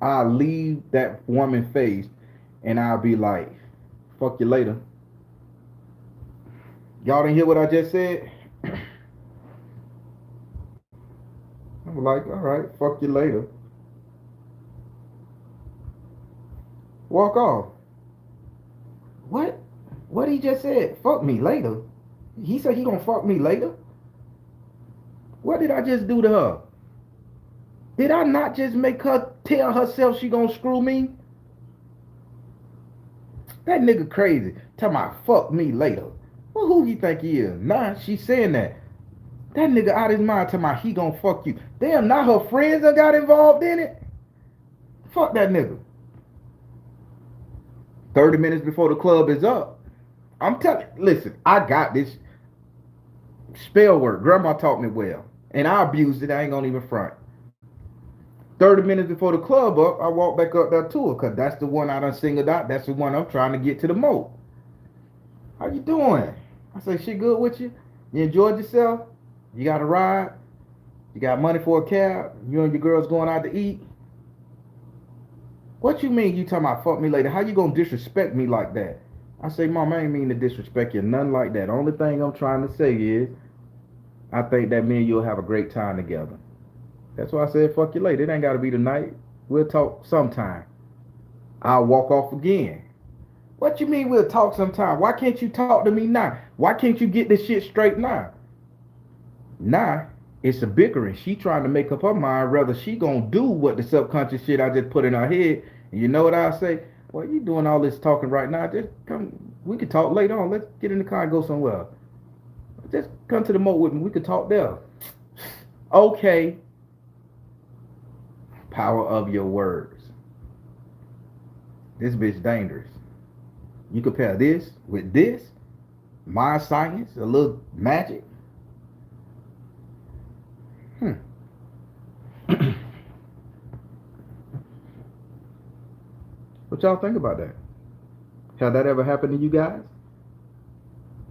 [SPEAKER 1] I'll leave that woman face and I'll be like, fuck you later. Y'all didn't hear what I just said? I'm like, all right, fuck you later. Walk off. What? What he just said? Fuck me later. He said he gonna fuck me later? What did I just do to her? Did I not just make her tell herself she gonna screw me? That nigga crazy. Tell my fuck me later. Well, who he think he is? Nah, she saying that. That nigga out his mind tell my he gonna fuck you. Damn, now her friends done got involved in it? Fuck that nigga. 30 minutes before the club is up. I'm telling, listen, I got this spell work. Grandma taught me well. And I abused it. I ain't gonna even front. 30 minutes before the club up, I walk back up there to her, because that's the one I done singled out. That's the one I'm trying to get to the moat. How you doing? I say, shit good with you? You enjoyed yourself? You got a ride? You got money for a cab? You and your girls going out to eat? What you mean you talking about fuck me later? How you gonna disrespect me like that? I say, Mom, I ain't mean to disrespect you, nothing like that. Only thing I'm trying to say is, I think that me and you'll have a great time together. That's why I said fuck you later. It ain't gotta be tonight. We'll talk sometime. I'll walk off again. What you mean we'll talk sometime? Why can't you talk to me now? Why can't you get this shit straight now? Nah, it's a bickering. She trying to make up her mind whether she gonna do what the subconscious shit I just put in her head. And you know what I say? Well, you doing all this talking right now. Just come. We can talk later on. Let's get in the car and go somewhere. Just come to the moat with me. We could talk there. Okay. Power of your words. This bitch dangerous. You compare this with this. Mind science, a little magic. What y'all think about that? Has that ever happened to you guys?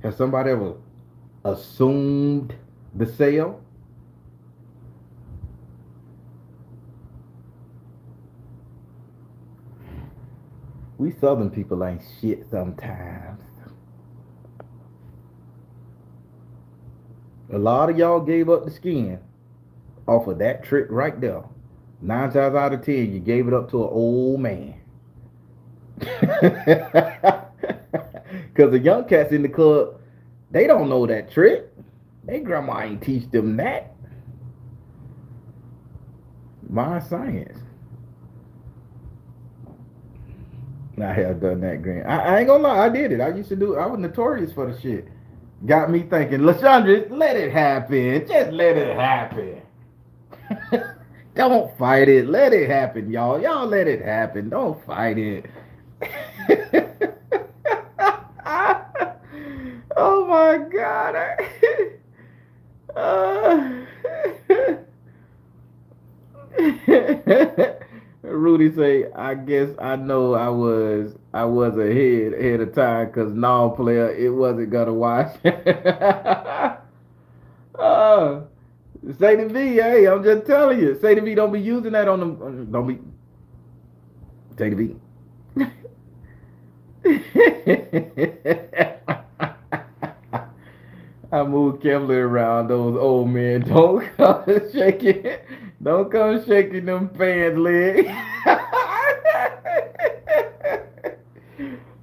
[SPEAKER 1] Has somebody ever assumed the sale? We Southern people ain't shit sometimes. A lot of y'all gave up the skin off of that trick right there. 9 times out of 10, you gave it up to an old man. Because the young cats in the club, they don't know that trick. They grandma ain't teach them that. Mind science. I have done that, Grant. I ain't gonna lie, I did it. I used to do it. I was notorious for the shit. Got me thinking, LaShondra, let it happen. Just let it happen. Don't fight it. Let it happen, y'all. Y'all let it happen. Don't fight it. Oh my God. Uh, Rudy say, I guess I know I was ahead of time because non-player it wasn't gonna watch. uh, Say to V, hey, I'm just telling you. Say to V, don't be using that on them. Don't be. Say to V. I move Kevlar around those old men. Don't come shaking. Don't come shaking them fans' legs.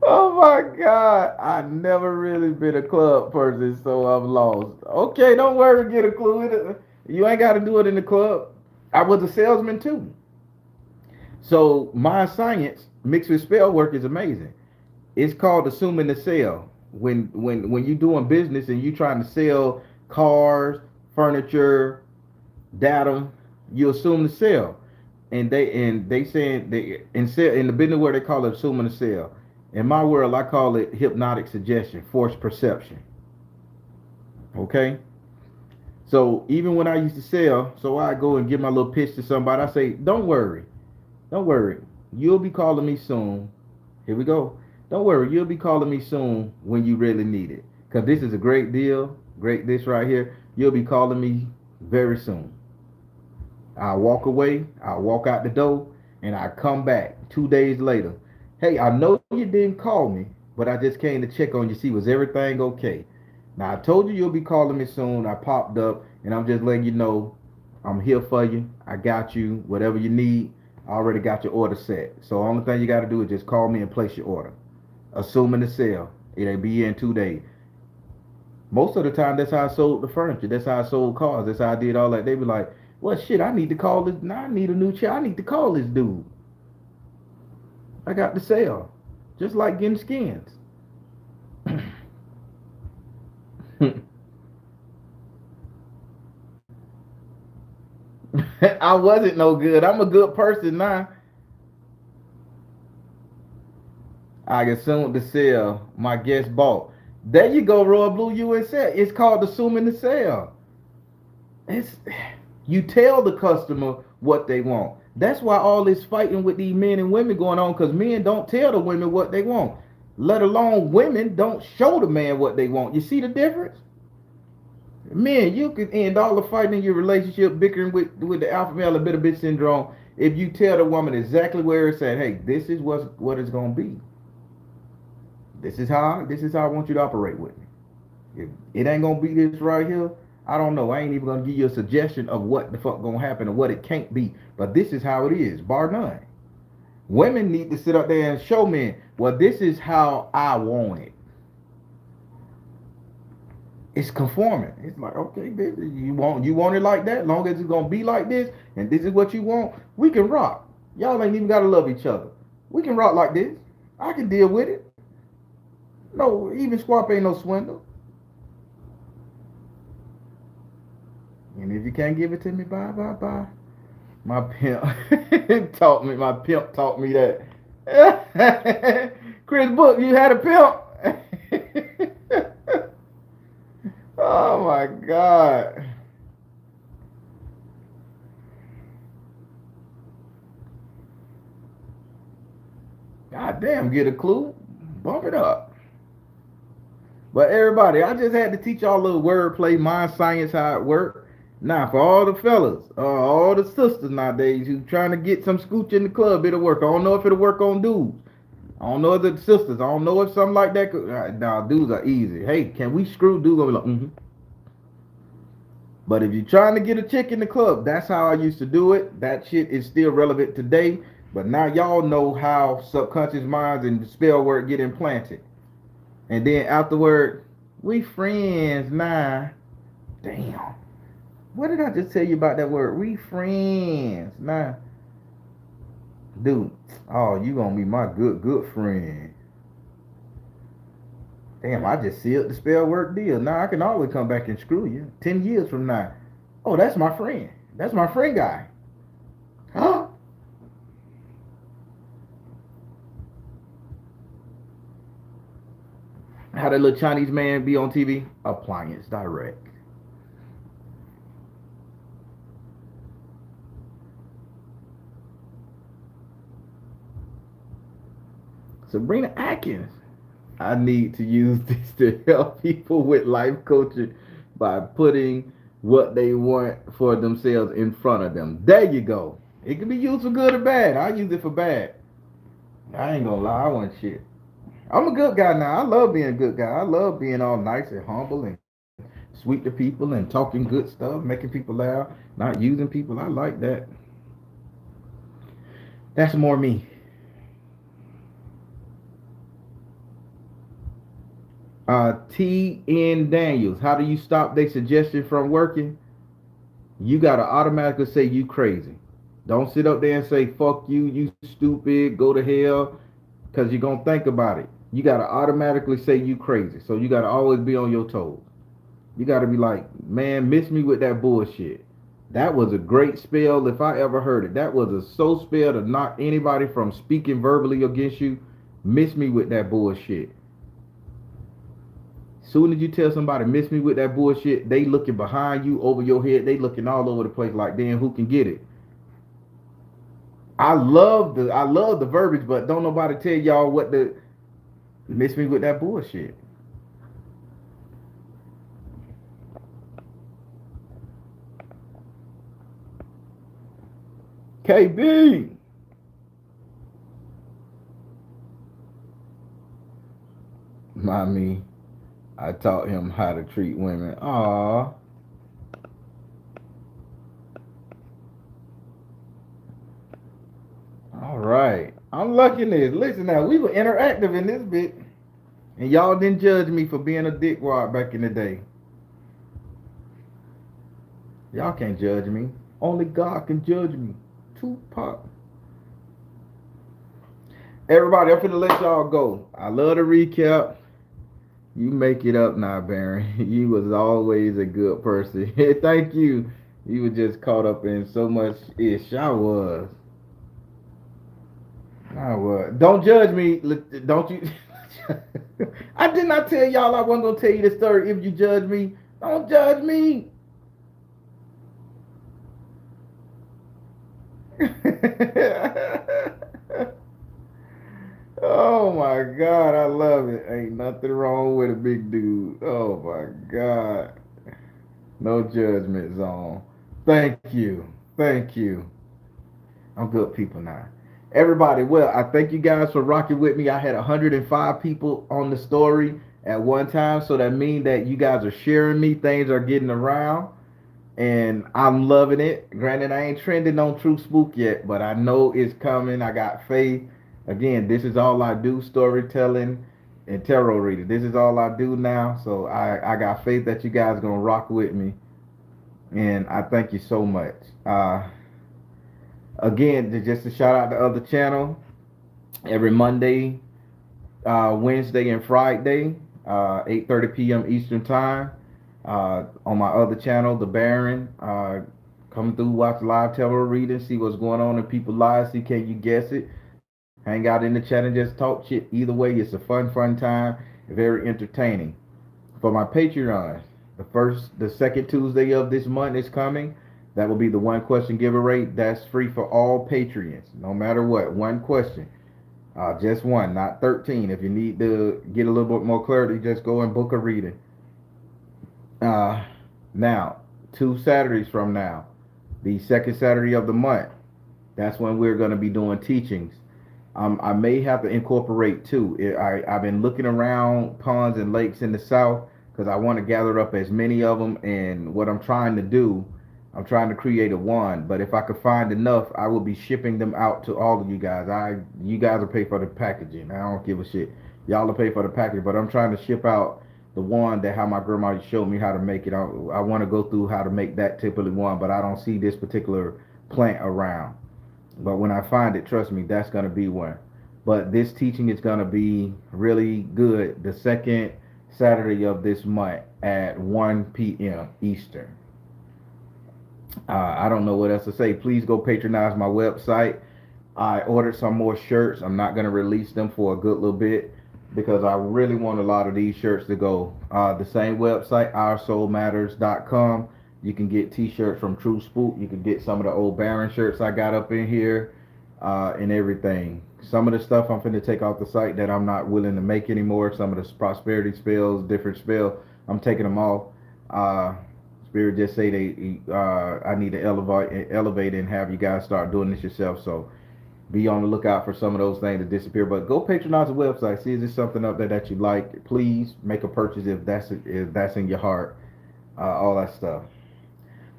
[SPEAKER 1] Oh my God. I never really been a club person, so I'm lost. Okay, don't worry, get a clue. You ain't got to do it in the club. I was a salesman too. So my science mixed with spell work is amazing. It's called assuming the sale. When you doing business and you trying to sell cars, furniture, data, you assume the sale. And they saying they in the business where they call it assuming the sale. In my world, I call it hypnotic suggestion, forced perception. Okay. So even when I used to sell, so I go and give my little pitch to somebody. I say, don't worry, you'll be calling me soon. Here we go. Don't worry, you'll be calling me soon when you really need it. Cause this is a great deal, great this right here. You'll be calling me very soon. I'll walk away, I'll walk out the door, and I come back 2 days later. Hey, I know you didn't call me, but I just came to check on you, see was everything okay. Now I told you you'll be calling me soon. I popped up, and I'm just letting you know I'm here for you. I got you, whatever you need. I already got your order set. So the only thing you got to do is just call me and place your order. Assuming the sale, it'll be here in 2 days. Most of the time, that's how I sold the furniture. That's how I sold cars. That's how I did all that. They be like, "Well, shit, I need to call this. Now I need a new chair. I need to call this dude. I got the sale, just like getting skins." I wasn't no good. I'm a good person now. I assumed the sale my guest bought. There you go, Roy Blue. You and said it's called assuming the sale. It's you tell the customer what they want. That's why all this fighting with these men and women going on, because men don't tell the women what they want. Let alone women don't show the man what they want. You see the difference? Men, you can end all the fighting in your relationship, bickering with the alpha male and bitter bitch syndrome, if you tell the woman exactly where it's at. Hey, this is what it's gonna be. This is how I want you to operate with me. If it ain't gonna be this right here, I don't know. I ain't even gonna give you a suggestion of what the fuck gonna happen or what it can't be. But this is how it is, bar none. Women need to sit up there and show men, well, this is how I want it. It's conforming. It's like, okay, baby, you want it like that. Long as it's gonna be like this, and this is what you want, we can rock. Y'all ain't even gotta love each other. We can rock like this. I can deal with it. No, even Squap ain't no swindle. And if you can't give it to me, bye, bye, bye. My pimp my pimp taught me that. Chris Book, you had a pimp. Oh my God. God damn, get a clue. Bump it up. But everybody, I just had to teach y'all a little wordplay, mind science, how it works. Now, for all the fellas, all the sisters nowadays who trying to get some scooch in the club, it'll work. I don't know if it'll work on dudes. I don't know if the sisters. I don't know if something like that could. Nah, dudes are easy. Hey, can we screw? Dudes gonna be like, mm-hmm. But if you're trying to get a chick in the club, that's how I used to do it. That shit is still relevant today. But now y'all know how subconscious minds and spell work get implanted. And then afterward, we friends now. Damn. What did I just tell you about that word? We friends now. Dude, oh, you gonna be my good friend. Damn, I just sealed the spell work deal. Now I can always come back and screw you. 10 years from now. Oh, that's my friend. That's my friend guy. Huh? How that little Chinese man be on TV? Appliance Direct. Sabrina Atkins. I need to use this to help people with life coaching by putting what they want for themselves in front of them. There you go. It can be used for good or bad. I use it for bad. I ain't gonna lie, I want shit. I'm a good guy now. I love being a good guy. I love being all nice and humble and sweet to people and talking good stuff, making people laugh, not using people. I like that. That's more me. T.N. Daniels. How do you stop their suggestion from working? You gotta automatically say you crazy. Don't sit up there and say fuck you, you stupid, go to hell, cause you're gonna think about it. You gotta automatically say you crazy. So you gotta always be on your toes. You gotta be like, man, miss me with that bullshit. That was a great spell if I ever heard it. That was a so spell to knock anybody from speaking verbally against you. Miss me with that bullshit. Soon as you tell somebody miss me with that bullshit, they looking behind you, over your head, they looking all over the place like, damn, who can get it? I love the verbiage, but don't nobody tell y'all what the miss me with that bullshit. KB, mommy, I taught him how to treat women. Aw, all right. I'm liking this. Listen now, we were interactive in this bit, and y'all didn't judge me for being a dickwad back in the day. Y'all can't judge me. Only God can judge me. Tupac. Everybody, I'm finna let y'all go. I love the recap. You make it up now, Baron. You was always a good person. Thank you. You were just caught up in so much ish. I was. I was. Don't judge me. Don't you? I did not tell y'all I wasn't gonna tell you the story if you judge me. Don't judge me. Oh my God, I love it. Ain't nothing wrong with a big dude. Oh my God. No judgment zone. Thank you. Thank you. I'm good people now. Everybody, well, I thank you guys for rocking with me. I had 105 people on the story at one time, so that means that you guys are sharing me. Things are getting around, and I'm loving it. Granted, I ain't trending on True Spook yet, but I know it's coming. I got faith. Again, this is all I do: storytelling and tarot reading. This is all I do now, so I got faith that you guys gonna rock with me, and I thank you so much. Again, just to shout out the other channel every Monday, Wednesday, and Friday, 8:30 p.m. Eastern Time. On my other channel, The Baron. Come through, watch live tarot reading, see what's going on in people's lives, see can you guess it. Hang out in the chat and just talk shit. Either way, it's a fun time, very entertaining. For my Patreon, the second Tuesday of this month is coming. That will be the one question giveaway. That's free for all Patreons, no matter what. One question. Just one, not 13. If you need to get a little bit more clarity, just go and book a reading. Uh, Now, 2 Saturdays from now, the second Saturday of the month, that's when we're going to be doing teachings. I may have to incorporate too. I've been looking around ponds and lakes in the south because I want to gather up as many of them. And what I'm trying to do, I'm trying to create a wand. But if I could find enough, I will be shipping them out to all of you guys. You guys will pay for the packaging. I don't give a shit. Y'all will pay for the package. But I'm trying to ship out the wand that how my grandma showed me how to make it. I want to go through how to make that typically one, but I don't see this particular plant around. But when I find it, trust me, that's going to be one. But this teaching is going to be really good. The second Saturday of this month at 1 p.m. Eastern. I don't know what else to say. Please go patronize my website. I ordered some more shirts. I'm not going to release them for a good little bit because I really want a lot of these shirts to go. The same website, OurSoulMatters.com. You can get t-shirts from True Spook. You can get some of the old Baron shirts I got up in here and everything. Some of the stuff I'm finna take off the site that I'm not willing to make anymore. Some of the prosperity spells, different spells, I'm taking them off. Spirit just say I need to elevate and have you guys start doing this yourself. So be on the lookout for some of those things to disappear. But go patronize the website. See, is there something up there that you like? Please make a purchase if that's in your heart. All that stuff.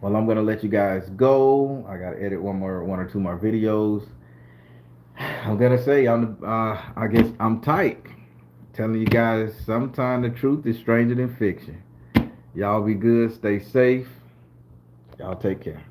[SPEAKER 1] Well, I'm gonna let you guys go. I gotta edit one or two more videos. I'm gonna say I guess I'm tight. Telling you guys, sometimes the truth is stranger than fiction. Y'all be good. Stay safe. Y'all take care.